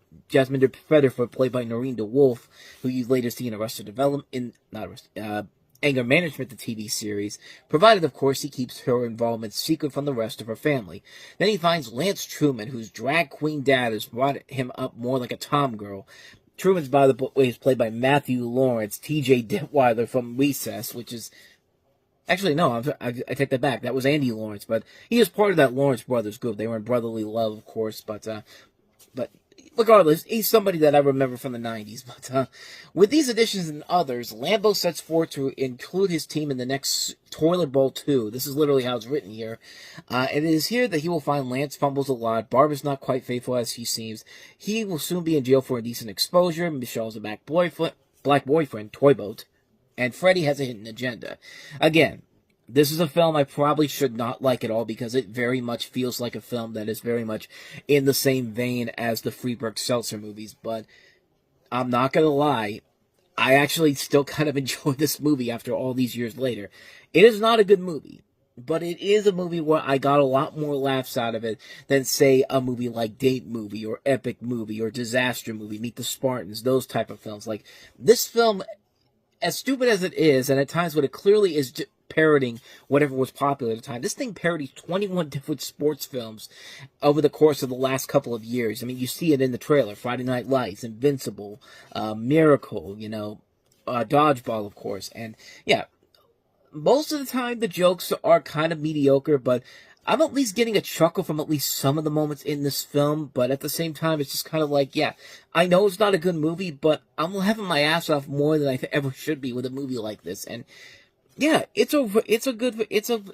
played by Noreen DeWolf, who you later see in Anger Management, the TV series, provided, of course, he keeps her involvement secret from the rest of her family. Then he finds Lance Truman, whose drag queen dad has brought him up more like a tom girl. Truman's, by the way, is played by Matthew Lawrence, T.J. Detweiler from Recess, which is... Actually, no, I take that back. That was Andy Lawrence, but he is part of that Lawrence Brothers group. They were in Brotherly Love, of course, but regardless, he's somebody that I remember from the 90s. But with these additions and others, Lambeau sets forth to include his team in the next Toilet Bowl 2. This is literally how it's written here. And it is here that he will find Lance fumbles a lot. Barb is not quite faithful as he seems. He will soon be in jail for indecent exposure. Michelle's a black boyfriend, Toy Boat. And Freddie has a hidden agenda. Again, this is a film I probably should not like at all because it very much feels like a film that is very much in the same vein as the Freeburg Seltzer movies. But I'm not going to lie, I actually still kind of enjoy this movie after all these years later. It is not a good movie, but it is a movie where I got a lot more laughs out of it than, say, a movie like Date Movie or Epic Movie or Disaster Movie, Meet the Spartans, those type of films. Like, this film, as stupid as it is, and at times what it clearly is parroting whatever was popular at the time. This thing parodies 21 different sports films over the course of the last couple of years. I mean, you see it in the trailer. Friday Night Lights, Invincible, Miracle, Dodgeball, of course. And, yeah, most of the time the jokes are kind of mediocre, but I'm at least getting a chuckle from at least some of the moments in this film, but at the same time, it's just kind of like, yeah, I know it's not a good movie, but I'm laughing my ass off more than I ever should be with a movie like this. And yeah, it's a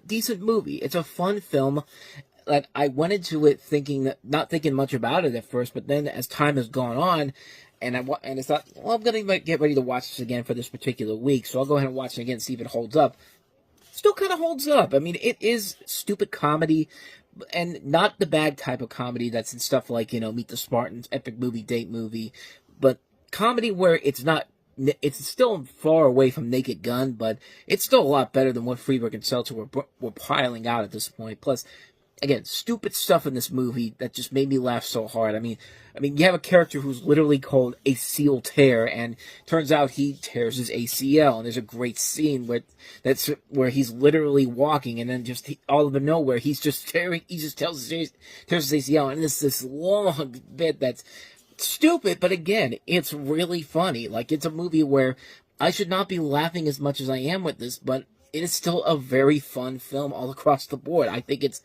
decent movie. It's a fun film. Like, I went into it not thinking much about it at first, but then as time has gone on, and I thought, well, I'm gonna get ready to watch this again for this particular week, so I'll go ahead and watch it again and see if it holds up. Still kind of holds up. I mean, it is stupid comedy, and not the bad type of comedy that's in stuff like, Meet the Spartans, Epic Movie, Date Movie, but comedy where it's not it's still far away from Naked Gun, but it's still a lot better than what Freeberg and Seltzer were piling out at this point. Plus, again, stupid stuff in this movie that just made me laugh so hard. I mean, you have a character who's literally called a seal tear, and turns out he tears his ACL. And there's a great scene where he's literally walking, and then just all of nowhere he's just tearing. He just tears his ACL, and it's this long bit that's stupid, but again, it's really funny. Like, it's a movie where I should not be laughing as much as I am with this, but it is still a very fun film all across the board. I think it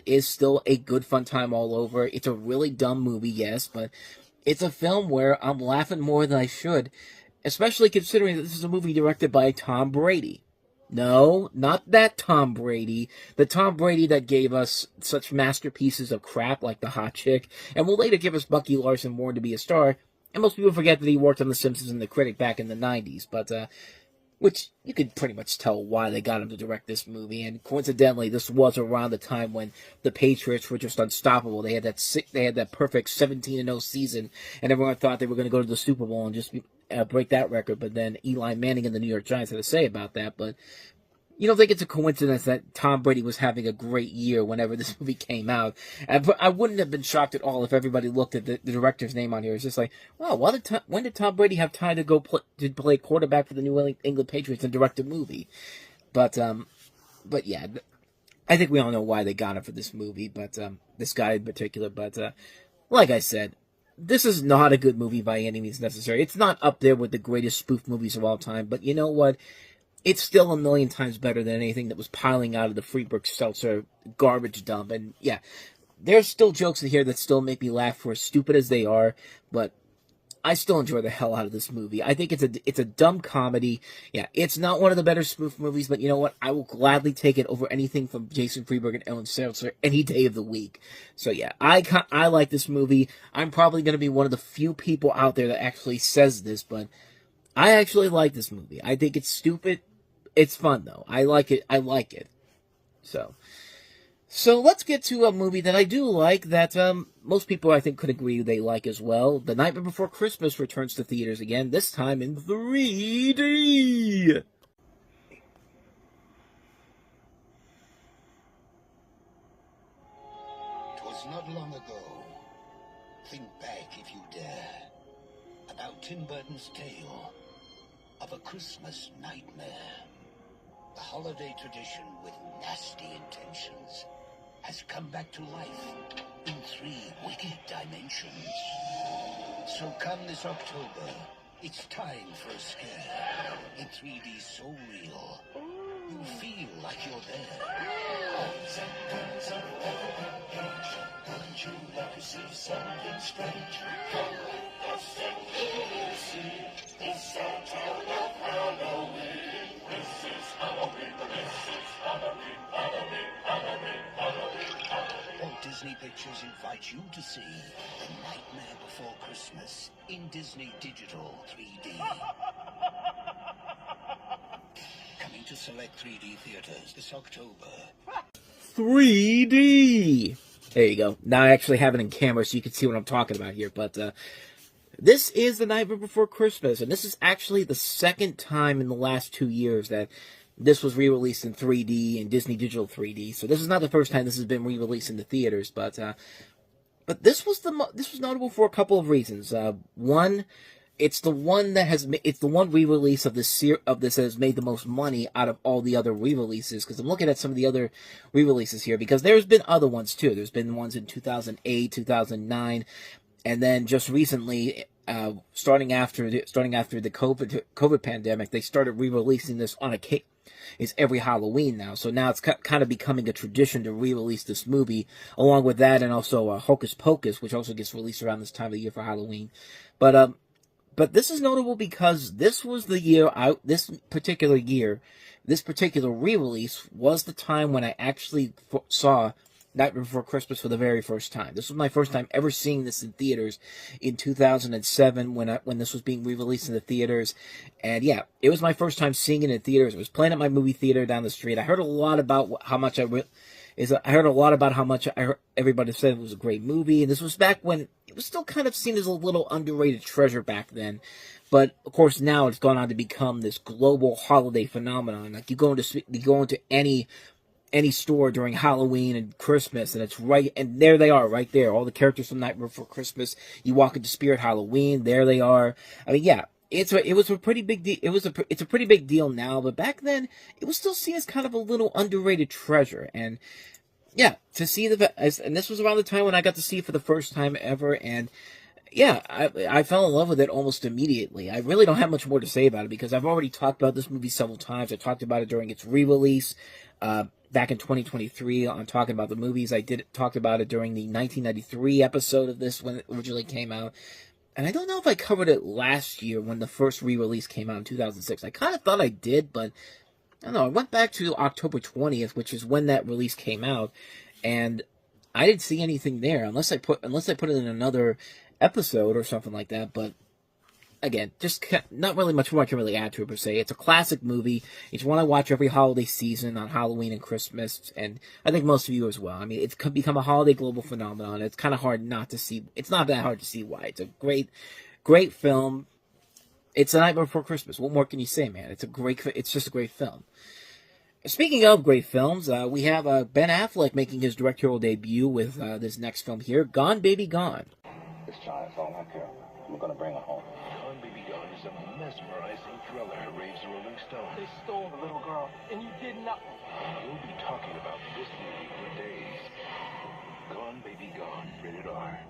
is still a good fun time all over. It's a really dumb movie, yes, but it's a film where I'm laughing more than I should, especially considering that this is a movie directed by Tom Brady. No, not that Tom Brady. The Tom Brady that gave us such masterpieces of crap like The Hot Chick, and will later give us Bucky Larson Born to be a Star. And most people forget that he worked on The Simpsons and The Critic back in the 90s, but, which you could pretty much tell why they got him to direct this movie. And coincidentally, this was around the time when the Patriots were just unstoppable. They had that perfect 17-0 season, and everyone thought they were going to go to the Super Bowl and just break that record. But then Eli Manning and the New York Giants had to say about that. But you don't think it's a coincidence that Tom Brady was having a great year whenever this movie came out? I wouldn't have been shocked at all if everybody looked at the director's name on here. It's just like, wow, when did Tom Brady have time to go play quarterback for the New England Patriots and direct a movie? But yeah, I think we all know why they got him for this movie, but this guy in particular. But like I said, this is not a good movie by any means necessary. It's not up there with the greatest spoof movies of all time, but you know what? It's still a million times better than anything that was piling out of the Freeberg-Seltzer garbage dump. And yeah, there's still jokes in here that still make me laugh, for as stupid as they are, but I still enjoy the hell out of this movie. I think it's a dumb comedy. Yeah, it's not one of the better spoof movies, but you know what? I will gladly take it over anything from Jason Freeberg and Ellen Seltzer any day of the week. So yeah, I like this movie. I'm probably going to be one of the few people out there that actually says this, but I actually like this movie. I think it's stupid. It's fun, though. I like it. So let's get to a movie that I do like, that most people, I think, could agree they like as well. The Nightmare Before Christmas returns to theaters again, this time in 3D. Twas not long ago, think back if you dare, about Tim Burton's tale of a Christmas nightmare. The holiday tradition with nasty intentions has come back to life in 3 wicked dimensions. So come this October, it's time for a scare. In 3D so real, you feel like you're there. Wouldn't you like to see something strange? Come with us and see. It's our town of Halloween. This is Halloween. This is Halloween. Halloween. Halloween. Halloween. Halloween. Walt Disney Pictures invites you to see The Nightmare Before Christmas in Disney Digital 3D. Coming to select 3D theaters this October. 3D! There you go. Now I actually have it in camera so you can see what I'm talking about here, but this is The Nightmare Before Christmas, and this is actually the second time in the last 2 years that this was re-released in 3D and Disney Digital 3D. So this is not the first time this has been re-released in the theaters, but this was notable for a couple of reasons. One, it's the one re-release of this that has made the most money out of all the other re-releases. Because I'm looking at some of the other re-releases here, because there's been other ones too. There's been ones in 2008, 2009. And then just recently, starting after the COVID pandemic, they started re-releasing this on it's every Halloween now. So now it's kind of becoming a tradition to re-release this movie, along with that, and also Hocus Pocus, which also gets released around this time of the year for Halloween. But this is notable because this was the year this particular re-release was the time when I actually saw Nightmare Before Christmas for the very first time. This was my first time ever seeing this in theaters in 2007 when this was being re-released in the theaters. And yeah, it was my first time seeing it in theaters. It was playing at my movie theater down the street. I heard a lot about how much everybody said it was a great movie. And this was back when it was still kind of seen as a little underrated treasure back then. But of course now it's gone on to become this global holiday phenomenon. Like you go into any store during Halloween and Christmas, and it's right, and there they are, right there. All the characters from Nightmare Before Christmas. You walk into Spirit Halloween, there they are. I mean, yeah, it was a pretty big deal. It's a pretty big deal now, but back then it was still seen as kind of a little underrated treasure. And yeah, to see and this was around the time when I got to see it for the first time ever, and yeah, I fell in love with it almost immediately. I really don't have much more to say about it because I've already talked about this movie several times. I talked about it during its re-release back in 2023 on Talking About the Movies. I talked about it during the 1993 episode of this when it originally came out. And I don't know if I covered it last year when the first re-release came out in 2006. I kind of thought I did, but I don't know. I went back to October 20th, which is when that release came out, and I didn't see anything there unless I put it in another episode or something like that. But again, just not really much more I can really add to it per se. It's a classic movie. It's one I watch every holiday season on Halloween and Christmas, and I think most of you as well. I mean, it's become a holiday global phenomenon. It's kind of hard not to see. It's not that hard to see why. It's a great film. It's A Nightmare Before Christmas. What more can you say, man? It's just a great film. Speaking of great films, we have Ben Affleck making his directorial debut with this next film here, Gone Baby Gone. This child's all I care about. We're gonna bring her home. Gone Baby Gone is a mesmerizing thriller, raves the Rolling Stones. They stole the little girl, and you did nothing. We'll be talking about this movie for days. Gone Baby Gone, rated R.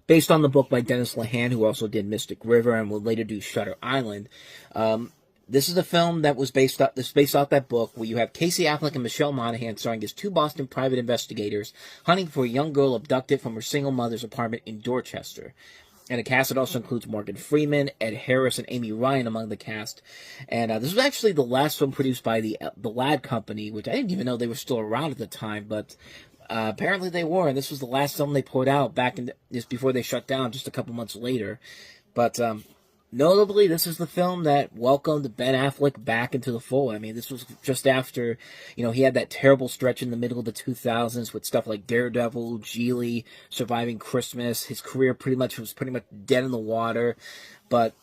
Based on the book by Dennis Lehane, who also did Mystic River and would later do Shutter Island. This is a film that was based off that book, where you have Casey Affleck and Michelle Monaghan starring as two Boston private investigators hunting for a young girl abducted from her single mother's apartment in Dorchester. And the cast, it also includes Morgan Freeman, Ed Harris, and Amy Ryan among the cast. And this was actually the last film produced by the Ladd Company, which I didn't even know they were still around at the time, but apparently they were. And this was the last film they put out just before they shut down, just a couple months later. But notably, this is the film that welcomed Ben Affleck back into the fold. I mean, this was just after, he had that terrible stretch in the middle of the 2000s with stuff like Daredevil, Geely, Surviving Christmas. His career was pretty much dead in the water. But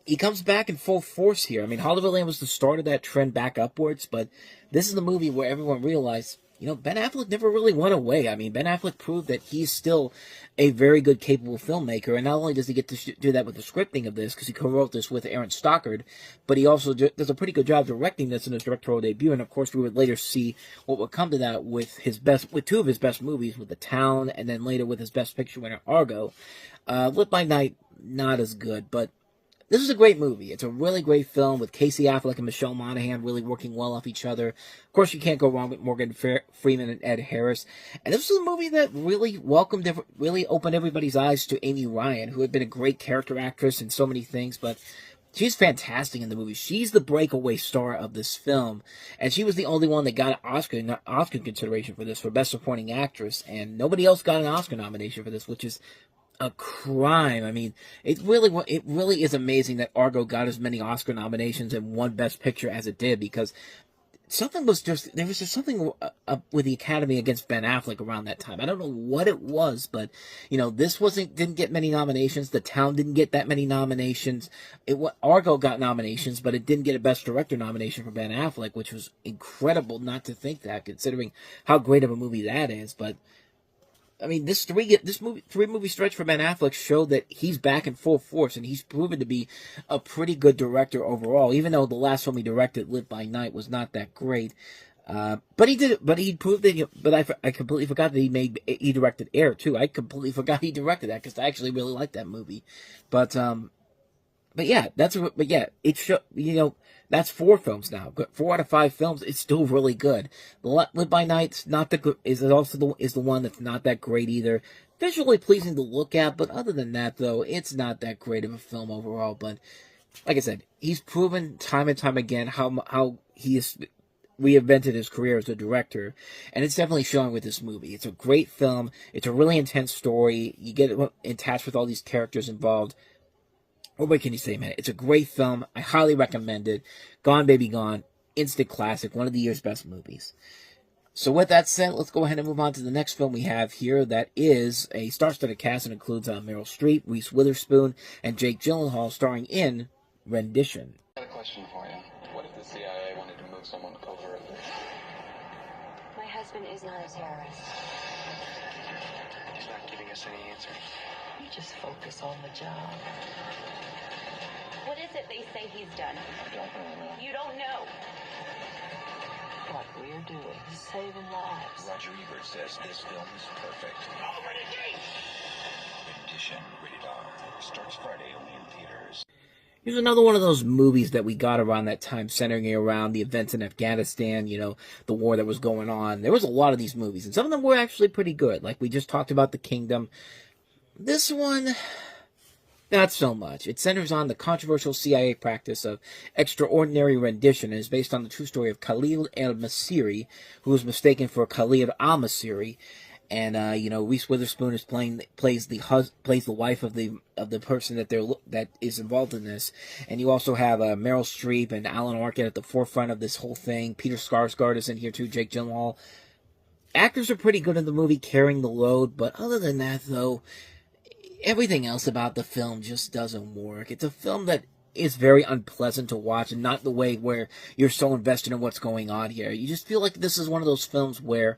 he comes back in full force here. I mean, Hollywoodland was the start of that trend back upwards, but this is the movie where everyone realized, Ben Affleck never really went away. I mean, Ben Affleck proved that he's still a very good, capable filmmaker, and not only does he get to do that with the scripting of this, because he co-wrote this with Aaron Stockard, but he also does a pretty good job directing this in his directorial debut, and of course we would later see what would come to that with two of his best movies, with The Town, and then later with his Best Picture winner, Argo. Lit by Night, not as good, but this is a great movie. It's a really great film with Casey Affleck and Michelle Monaghan really working well off each other. Of course, you can't go wrong with Morgan Freeman and Ed Harris. And this was a movie that really opened everybody's eyes to Amy Ryan, who had been a great character actress in so many things, but she's fantastic in the movie. She's the breakaway star of this film, and she was the only one that got an Oscar consideration for this, for Best Supporting Actress, and nobody else got an Oscar nomination for this, which is a crime. I mean, it really is amazing that Argo got as many Oscar nominations and won Best Picture as it did, because there was just something with the Academy against Ben Affleck around that time. I don't know what it was, but this didn't get many nominations. The Town didn't get that many nominations. Argo got nominations, but it didn't get a Best Director nomination for Ben Affleck, which was incredible not to think that, considering how great of a movie that is. But I mean, this three-movie stretch for Ben Affleck showed that he's back in full force, and he's proven to be a pretty good director overall, even though the last film he directed, Lit by Night, was not that great. But he proved that, but I completely forgot that he directed Air, too. I completely forgot he directed that, because I actually really liked that movie. But yeah, that's 4 films now. 4 out of 5 films. It's still really good. Lit by Night is the one that's not that great either. Visually pleasing to look at, but other than that, though, it's not that great of a film overall. But like I said, he's proven time and time again how he has reinvented his career as a director, and it's definitely showing with this movie. It's a great film. It's a really intense story. You get attached with all these characters involved. What can you say, man? It's a great film. I highly recommend it. Gone Baby Gone, instant classic, one of the year's best movies. So with that said, let's go ahead and move on to the next film we have here. That is a star-studded cast and includes Meryl Streep, Reese Witherspoon, and Jake Gyllenhaal starring in Rendition. I got a question for you. What if the CIA wanted to move someone covertly? My husband is not a terrorist. He's not giving us any answers. You just focus on the job. What is it they say he's done? I don't really know. You don't know. What we're doing is saving lives. Roger Ebert says this film is perfect. Rendition, rated R. Starts Friday only in theaters. Here's another one of those movies that we got around that time, centering around the events in Afghanistan, you know, the war that was going on. There was a lot of these movies, and some of them were actually pretty good. Like we just talked about The Kingdom. This one, not so much. It centers on the controversial CIA practice of extraordinary rendition and is based on the true story of Khalil el-Masiri, who was mistaken for Khalid al-Masiri. And you know, Reese Witherspoon is plays the wife of the person that is involved in this. And you also have Meryl Streep and Alan Arkin at the forefront of this whole thing. Peter Skarsgård is in here too. Jake Gyllenhaal. Actors are pretty good in the movie, carrying the load. But other than that, though, everything else about the film just doesn't work. It's a film that is very unpleasant to watch, and not the way where you're so invested in what's going on here. You just feel like this is one of those films where,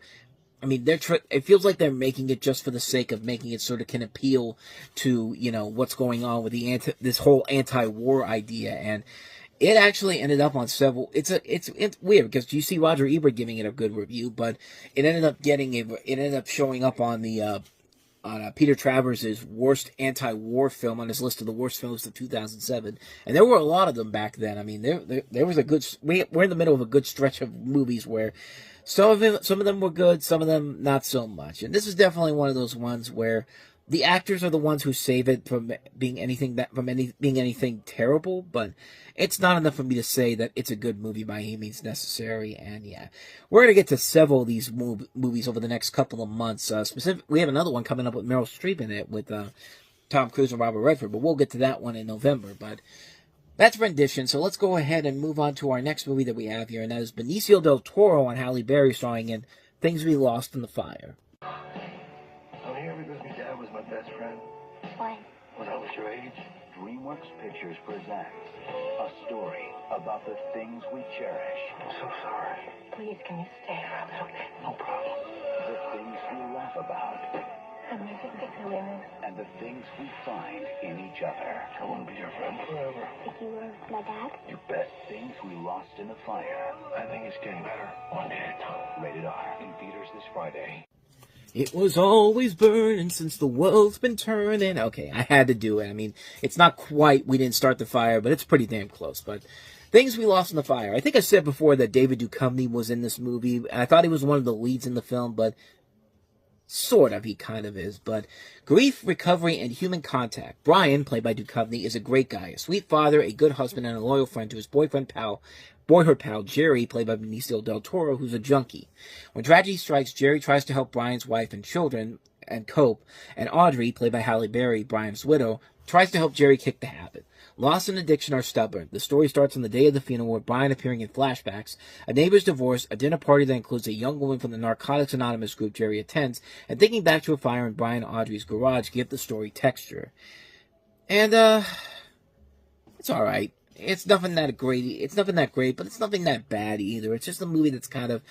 I mean, it feels like they're making it just for the sake of making it, sort of can appeal to, you know, what's going on with this whole anti-war idea. And it actually ended up on several. It's weird because you see Roger Ebert giving it a good review, but it ended up showing up on the Peter Travers' worst anti-war film on his list of the worst films of 2007, and there were a lot of them back then. I mean, there was a good. We're in the middle of a good stretch of movies where some of them were good, some of them not so much, and this is definitely one of those ones where the actors are the ones who save it from being anything terrible, but it's not enough for me to say that it's a good movie by any means necessary. And yeah, we're going to get to several of these movies over the next couple of months. We have another one coming up with Meryl Streep in it with Tom Cruise and Robert Redford, but we'll get to that one in November. But that's Rendition, so let's go ahead and move on to our next movie that we have here, and that is Benicio del Toro and Halle Berry starring in Things We Lost in the Fire. I'm here because my dad was my best friend. Why? When I was your age. DreamWorks Pictures presents a story about the things we cherish. I'm so sorry. Please, can you stay for a little bit? No problem. The things we laugh about. I'm making women. And the things we find in each other. I want to be your friend forever. If you were my dad? You bet. Things We Lost in the Fire. I think it's getting better. One day at a time. Rated R. In theaters this Friday. It was always burning since the world's been turning. Okay, I had to do it. I mean, it's not quite We Didn't Start the Fire, but it's pretty damn close. But Things We Lost in the Fire. I think I said before that David Duchovny was in this movie. And I thought he was one of the leads in the film, but sort of, he kind of is. But grief, recovery, and human contact. Brian, played by Duchovny, is a great guy, a sweet father, a good husband, and a loyal friend to his boyhood pal Jerry, played by Benicio del Toro, who's a junkie. When tragedy strikes, Jerry tries to help Brian's wife and children and cope, and Audrey, played by Halle Berry, Brian's widow, tries to help Jerry kick the habit. Loss and addiction are stubborn. The story starts on the day of the funeral with Brian appearing in flashbacks, a neighbor's divorce, a dinner party that includes a young woman from the Narcotics Anonymous group Jerry attends, and thinking back to a fire in Brian and Audrey's garage give the story texture. And, it's alright. It's nothing that great. It's nothing that great, but it's nothing that bad either. It's just a movie that's kind of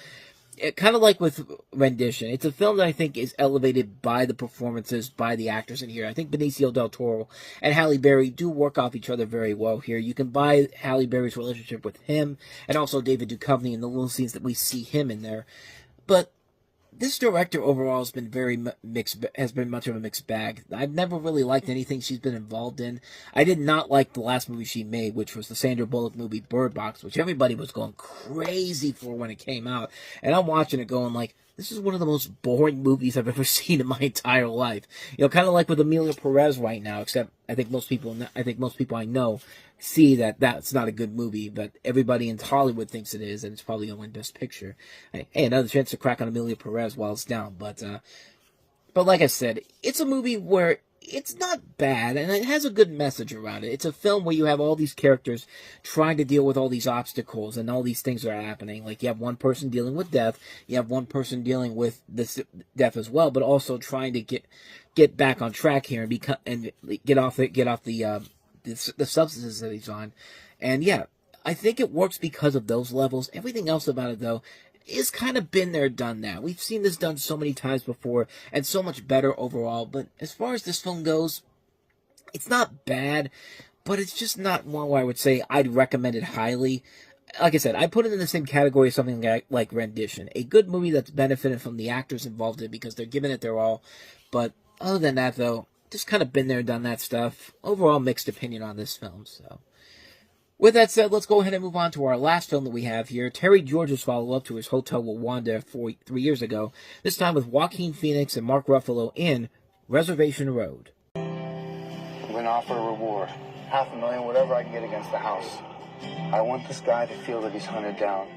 like with Rendition. It's a film that I think is elevated by the performances, by the actors in here. I think Benicio del Toro and Halle Berry do work off each other very well here. You can buy Halle Berry's relationship with him, and also David Duchovny in the little scenes that we see him in there. But this director overall has been much of a mixed bag. I've never really liked anything she's been involved in. I did not like the last movie she made, which was the Sandra Bullock movie Bird Box, which everybody was going crazy for when it came out. And I'm watching it going like, this is one of the most boring movies I've ever seen in my entire life. You know, kind of like with Emilia Perez right now, except I think most people I know see that that's not a good movie, but everybody in Hollywood thinks it is, and it's probably going to win Best Picture. Hey, another chance to crack on Emilia Perez while it's down. But like I said, it's a movie where it's not bad, and it has a good message around it. It's a film where you have all these characters trying to deal with all these obstacles and all these things that are happening. Like, you have one person dealing with death, you have one person dealing with this death as well, but also trying to get back on track here and get off the substances that he's on. And yeah, I think it works because of those levels. Everything else about it, though, is kind of been there, done that. We've seen this done so many times before, and so much better overall. But as far as this film goes, it's not bad, but it's just not one where I would say I'd recommend it highly. Like I said, I put it in the same category as something like Rendition. A good movie that's benefited from the actors involved in it because they're giving it their all. But other than that, though, just kind of been there, done that stuff. Overall, mixed opinion on this film, so... With that said, let's go ahead and move on to our last film that we have here. Terry George's follow-up to his Hotel Rwanda 3 years ago, this time with Joaquin Phoenix and Mark Ruffalo in Reservation Road. I'm going to offer a reward. $500,000, whatever I can get against the house. I want this guy to feel that he's hunted down.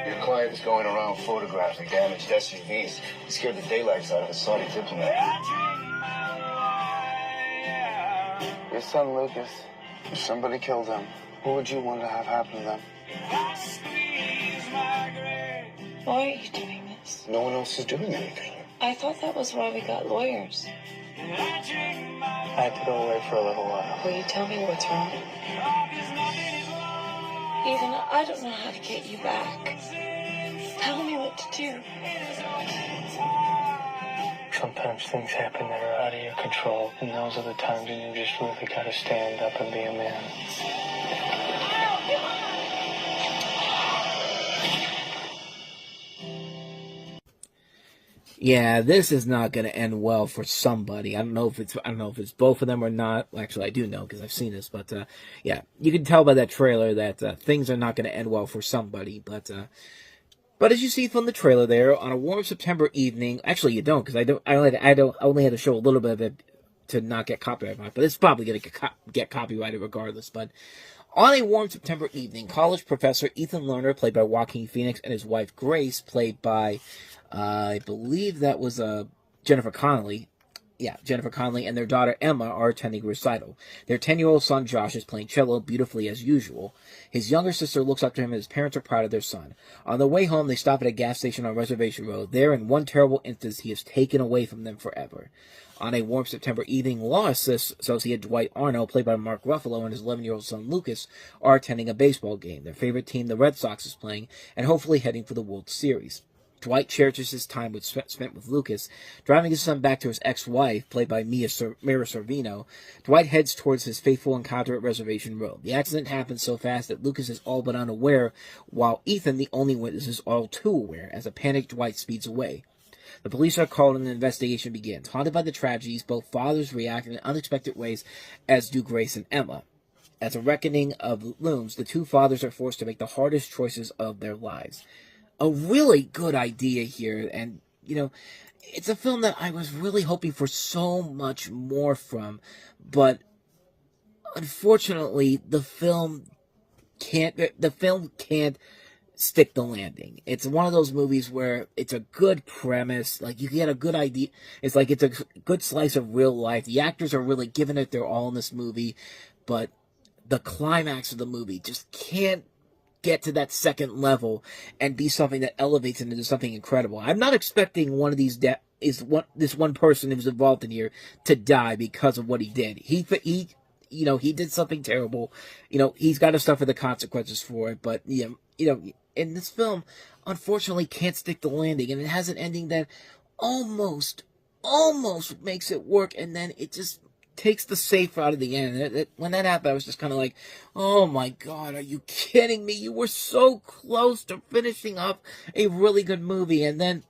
Your client is going around photographing damaged SUVs. He scared the daylights out of a Saudi diplomat. Your son, Lucas, if somebody killed him, what would you want to have happen to them? Why are you doing this? No one else is doing anything. I thought that was why we got lawyers. I had to go away for a little while. Will you tell me what's wrong? Ethan, I don't know how to get you back. Tell me what to do. Sometimes things happen that are out of your control, and those are the times when you just really gotta stand up and be a man. Yeah, this is not going to end well for somebody. I don't know if it's both of them or not. Well, actually, I do know because I've seen this, but yeah, you can tell by that trailer that things are not going to end well for somebody. But as you see from the trailer there, on a warm September evening, actually you don't, because I only had to show a little bit of it to not get copyrighted, but it's probably going to get copyrighted regardless. But on a warm September evening, college professor Ethan Lerner, played by Joaquin Phoenix, and his wife Grace, played by, I believe that was Jennifer Connelly. Yeah, Jennifer Connelly and their daughter Emma are attending a recital. Their 10-year-old son Josh is playing cello beautifully as usual. His younger sister looks up to him and his parents are proud of their son. On their way home, they stop at a gas station on Reservation Road. There, in one terrible instance, he is taken away from them forever. On a warm September evening, law associate Dwight Arnold, played by Mark Ruffalo, and his 11-year-old son Lucas are attending a baseball game. Their favorite team, the Red Sox, is playing and hopefully heading for the World Series. Dwight cherishes his time spent with Lucas. Driving his son back to his ex-wife, played by Mira Sorvino, Dwight heads towards his fateful encounter at Reservation Road. The accident happens so fast that Lucas is all but unaware, while Ethan, the only witness, is all too aware, as a panicked Dwight speeds away. The police are called and the investigation begins. Haunted by the tragedies, both fathers react in unexpected ways, as do Grace and Emma. As a reckoning of looms, the two fathers are forced to make the hardest choices of their lives. A really good idea here, and, you know, it's a film that I was really hoping for so much more from, but unfortunately, the film can't stick the landing. It's one of those movies where it's a good premise, like, you get a good idea, it's like it's a good slice of real life, the actors are really giving it their all in this movie, but the climax of the movie just can't get to that second level and be something that elevates it into something incredible. I'm not expecting one of these this one person who's involved in here to die because of what he did. He did something terrible. You know, he's got to suffer the consequences for it. But you know, in this film, unfortunately, can't stick the landing, and it has an ending that almost makes it work, and then it just takes the safe out of the end. When that happened, I was just kind of like, oh my God, are you kidding me? You were so close to finishing up a really good movie, and then,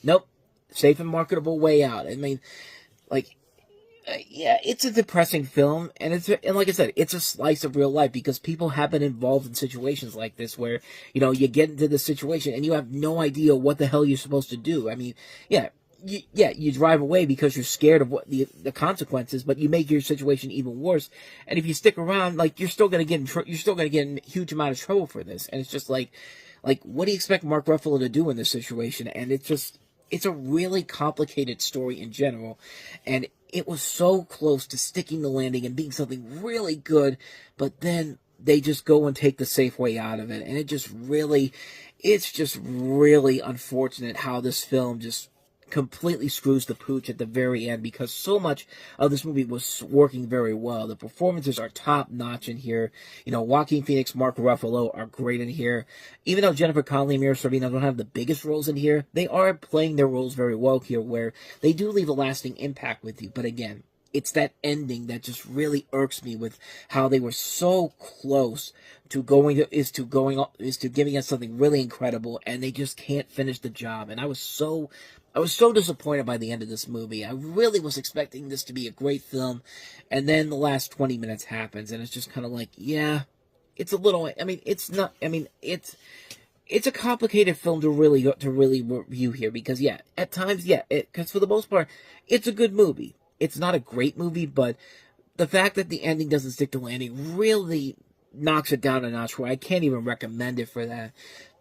nope, safe and marketable way out. I mean, like, yeah, it's a depressing film, and like I said, it's a slice of real life, because people have been involved in situations like this where, you know, you get into the situation and you have no idea what the hell you're supposed to do. I mean, you drive away because you're scared of what the consequences, but you make your situation even worse. And if you stick around, like, you're still gonna get in a huge amount of trouble for this. And it's just like, what do you expect Mark Ruffalo to do in this situation? And it's just, it's a really complicated story in general, and it was so close to sticking the landing and being something really good, but then they just go and take the safe way out of it, and it's just really unfortunate how this film just completely screws the pooch at the very end, because so much of this movie was working very well. The performances are top-notch in here. You know, Joaquin Phoenix, Mark Ruffalo are great in here. Even though Jennifer Connelly and Mira Sorvino don't have the biggest roles in here, they are playing their roles very well here, where they do leave a lasting impact with you. But again, it's that ending that just really irks me, with how they were so close to giving us something really incredible, and they just can't finish the job. And I was so disappointed by the end of this movie. I really was expecting this to be a great film, and then the last 20 minutes happens, and it's just kind of like, yeah, it's a little, I mean, it's not, I mean, it's a complicated film to really review here, because, yeah, at times, yeah, because for the most part, it's a good movie. It's not a great movie, but the fact that the ending doesn't stick to landing really knocks it down a notch, where I can't even recommend it for that.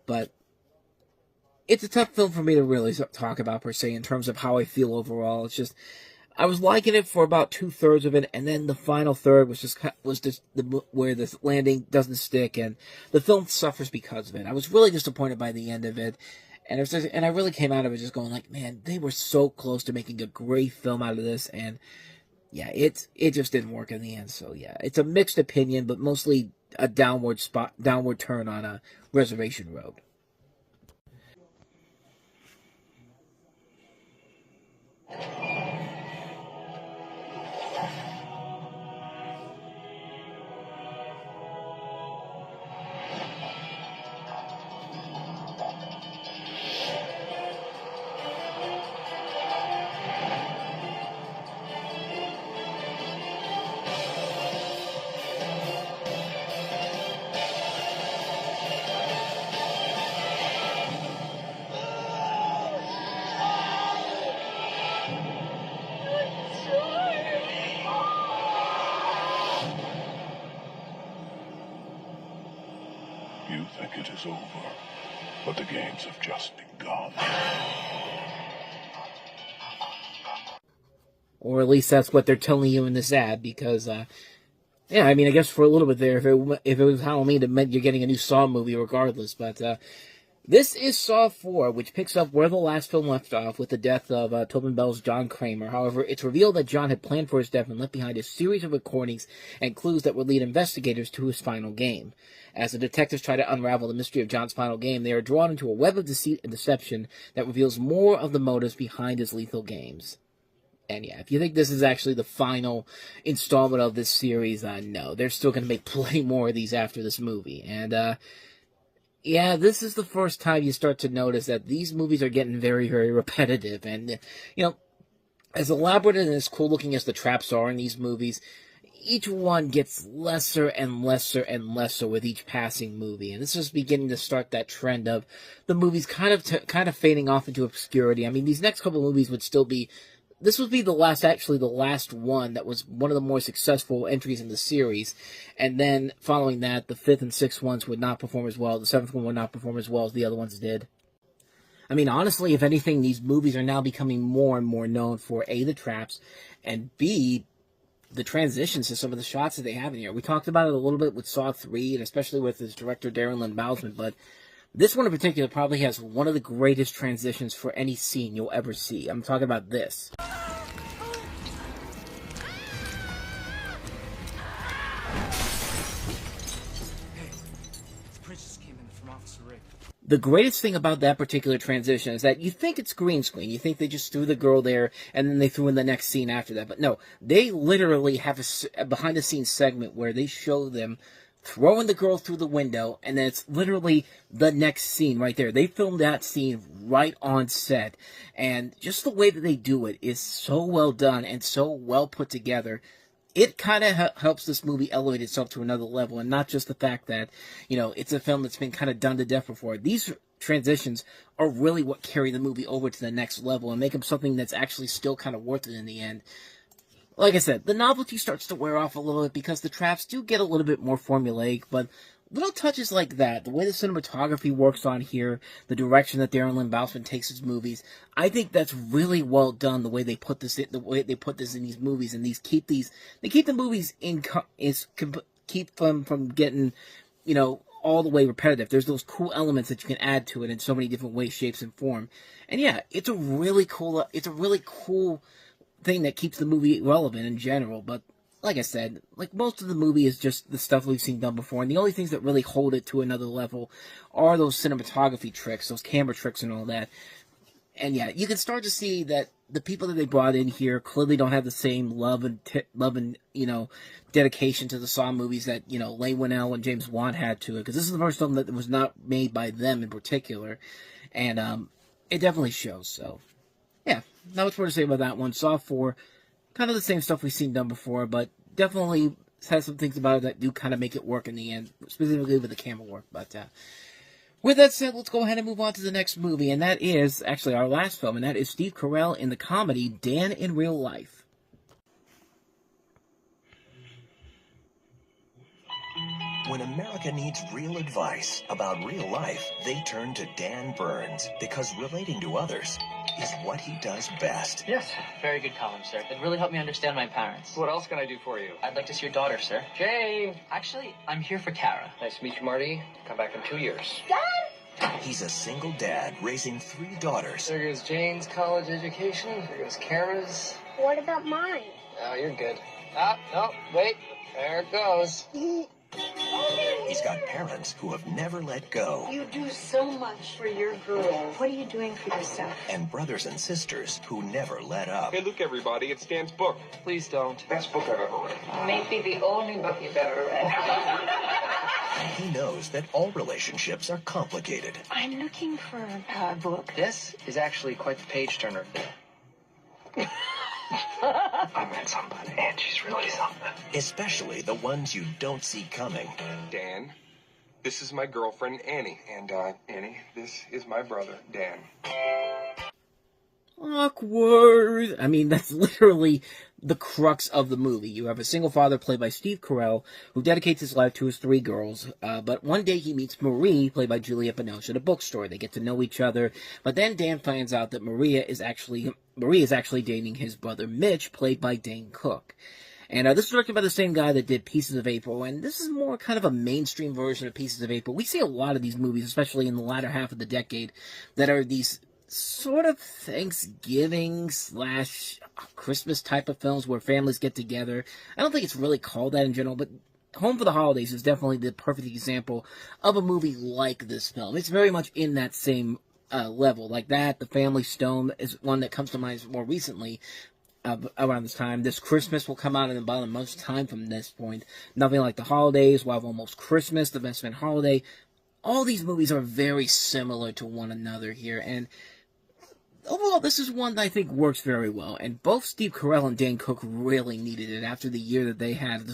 But it's a tough film for me to really talk about, per se, in terms of how I feel overall. It's just, I was liking it for about 2/3 of it, and then the final third was just where the landing doesn't stick, and the film suffers because of it. I was really disappointed by the end of it, and I really came out of it just going like, man, they were so close to making a great film out of this, and yeah, it just didn't work in the end. So yeah, it's a mixed opinion, but mostly a downward turn on a Reservation Road. You think it is over, but the games have just begun. Or at least that's what they're telling you in this ad, because, yeah, I mean, I guess for a little bit there, if it was Halloween, it meant you're getting a new Saw movie regardless, but, this is Saw 4, which picks up where the last film left off with the death of Tobin Bell's John Kramer. However, it's revealed that John had planned for his death and left behind a series of recordings and clues that would lead investigators to his final game. As the detectives try to unravel the mystery of John's final game, they are drawn into a web of deceit and deception that reveals more of the motives behind his lethal games. And yeah, if you think this is actually the final installment of this series, no. They're still going to make plenty more of these after this movie. And, yeah, this is the first time you start to notice that these movies are getting very, very repetitive. And, you know, as elaborate and as cool looking as the traps are in these movies, each one gets lesser and lesser and lesser with each passing movie. And this is beginning to start that trend of the movies kind of fading off into obscurity. I mean, these next couple movies would still be... This would be the last one that was one of the more successful entries in the series. And then, following that, the 5th and 6th ones would not perform as well. The 7th one would not perform as well as the other ones did. I mean, honestly, if anything, these movies are now becoming more and more known for, A, the traps, and B, the transitions to some of the shots that they have in here. We talked about it a little bit with Saw 3, and especially with his director, Darren Lynn Bousman, but this one in particular probably has one of the greatest transitions for any scene you'll ever see. I'm talking about this. The greatest thing about that particular transition is that you think it's green screen. You think they just threw the girl there, and then they threw in the next scene after that. But no, they literally have a behind-the-scenes segment where they show them throwing the girl through the window, and then it's literally the next scene right there. They filmed that scene right on set, and just the way that they do it is so well done and so well put together. It kind of helps this movie elevate itself to another level, and not just the fact that, you know, it's a film that's been kind of done to death before. These transitions are really what carry the movie over to the next level and make them something that's actually still kind of worth it in the end. Like I said, the novelty starts to wear off a little bit because the traps do get a little bit more formulaic, but little touches like that, the way the cinematography works on here, the direction that Darren Lynn Bousman takes his movies, I think that's really well done. The way they put this in, these movies, and they keep the movies keep them from getting, all the way repetitive. There's those cool elements that you can add to it in so many different ways, shapes, and form. And yeah, it's a really cool thing that keeps the movie relevant in general. But like I said, like most of the movie is just the stuff we've seen done before, and the only things that really hold it to another level are those cinematography tricks, those camera tricks and all that. And yeah, you can start to see that the people that they brought in here clearly don't have the same love and dedication to the Saw movies that, Leigh Whannell and James Wan had to it, because this is the first film that was not made by them in particular, and it definitely shows. So yeah, not much more to say about that one. Saw 4, kind of the same stuff we've seen done before, but definitely has some things about it that do kind of make it work in the end, specifically with the camera work. But with that said, let's go ahead and move on to the next movie, and that is actually our last film, and that is Steve Carell in the comedy Dan in Real Life. When America needs real advice about real life, they turn to Dan Burns, because relating to others is what he does best. Yes, very good column, sir. It really helped me understand my parents. What else can I do for you? I'd like to see your daughter, sir. Jane! Actually, I'm here for Kara. Nice to meet you, Marty. Come back in 2 years. Dad! He's a single dad raising 3 daughters. There goes Jane's college education. There goes Kara's. What about mine? Oh, you're good. Ah, no, wait. There it goes. He's got parents who have never let go. You do so much for your girl. What are you doing for yourself? And brothers and sisters who never let up. Hey, look, everybody, it's Dan's book. Please don't. Best book I've ever read. Maybe the only book you've ever read. He knows that all relationships are complicated. I'm looking for a book. This is actually quite the page turner. I met somebody, and she's really something. Especially the ones you don't see coming. Dan, this is my girlfriend, Annie. And, Annie, this is my brother, Dan. Awkward. I mean, that's literally the crux of the movie. You have a single father played by Steve Carell, who dedicates his life to his 3 girls, but one day he meets Marie, played by Juliette Binoche, at a bookstore. They get to know each other, but then Dan finds out that Marie is actually dating his brother Mitch, played by Dane Cook. And this is directed by the same guy that did Pieces of April, and this is more kind of a mainstream version of Pieces of April. We see a lot of these movies, especially in the latter half of the decade, that are these sort of Thanksgiving / Christmas type of films where families get together. I don't think it's really called that in general, but Home for the Holidays is definitely the perfect example of a movie like this film. It's very much in that same level. Like that, The Family Stone is one that comes to mind more recently. Around this time. This Christmas will come out in about a month's time from this point. Nothing Like the Holidays, We'll Have Almost Christmas, The Best Man Holiday. All these movies are very similar to one another here, and overall, this is one that I think works very well, and both Steve Carell and Dane Cook really needed it after the year that they had.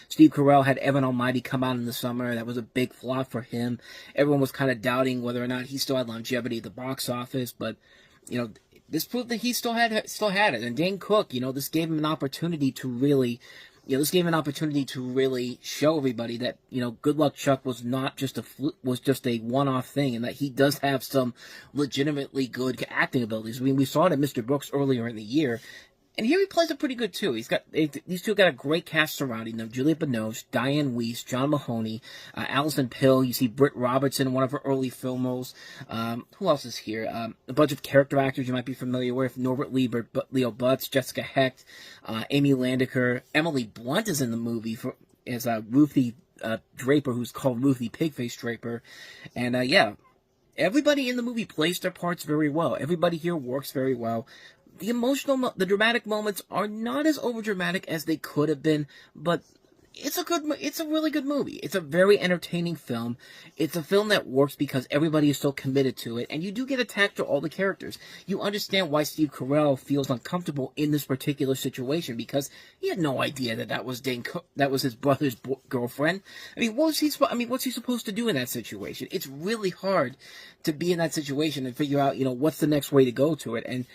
Steve Carell had Evan Almighty come out in the summer. That was a big flop for him. Everyone was kind of doubting whether or not he still had longevity at the box office, but, this proved that he still had it. And Dane Cook, this gave him an opportunity to really, show everybody that, Good Luck Chuck was not just a one-off thing, and that he does have some legitimately good acting abilities. I mean, we saw it at Mr. Brooks earlier in the year, and here he plays it pretty good too. These two got a great cast surrounding them: Juliette Binoche, Diane Weiss, John Mahoney, Alison Pill. You see Britt Robertson, one of her early film roles. Who else is here? A bunch of character actors you might be familiar with: Norbert Liebert, Leo Butz, Jessica Hecht, Amy Landecker. Emily Blunt is in the movie as Ruthie Draper, who's called Ruthie Pigface Draper, and everybody in the movie plays their parts very well. Everybody here works very well. The dramatic moments are not as overdramatic as they could have been, but it's a really good movie. It's a very entertaining film. It's a film that works because everybody is so committed to it, and you do get attached to all the characters. You understand why Steve Carell feels uncomfortable in this particular situation, because he had no idea that was that was his brother's girlfriend. I mean, what's he supposed to do in that situation? It's really hard to be in that situation and figure out, what's the next way to go to it. And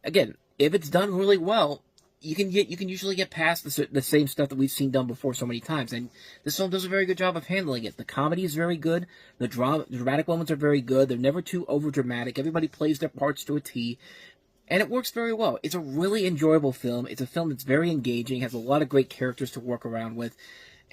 again, if it's done really well, you can usually get past the same stuff that we've seen done before so many times, and this film does a very good job of handling it. The comedy is very good, the dramatic moments are very good, they're never too over-dramatic, everybody plays their parts to a T, and it works very well. It's a really enjoyable film, it's a film that's very engaging, has a lot of great characters to work around with,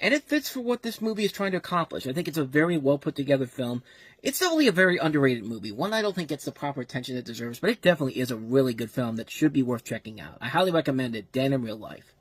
and it fits for what this movie is trying to accomplish. I think it's a very well put together film. It's definitely a very underrated movie. One I don't think gets the proper attention it deserves, but it definitely is a really good film that should be worth checking out. I highly recommend it. Dan in Real Life.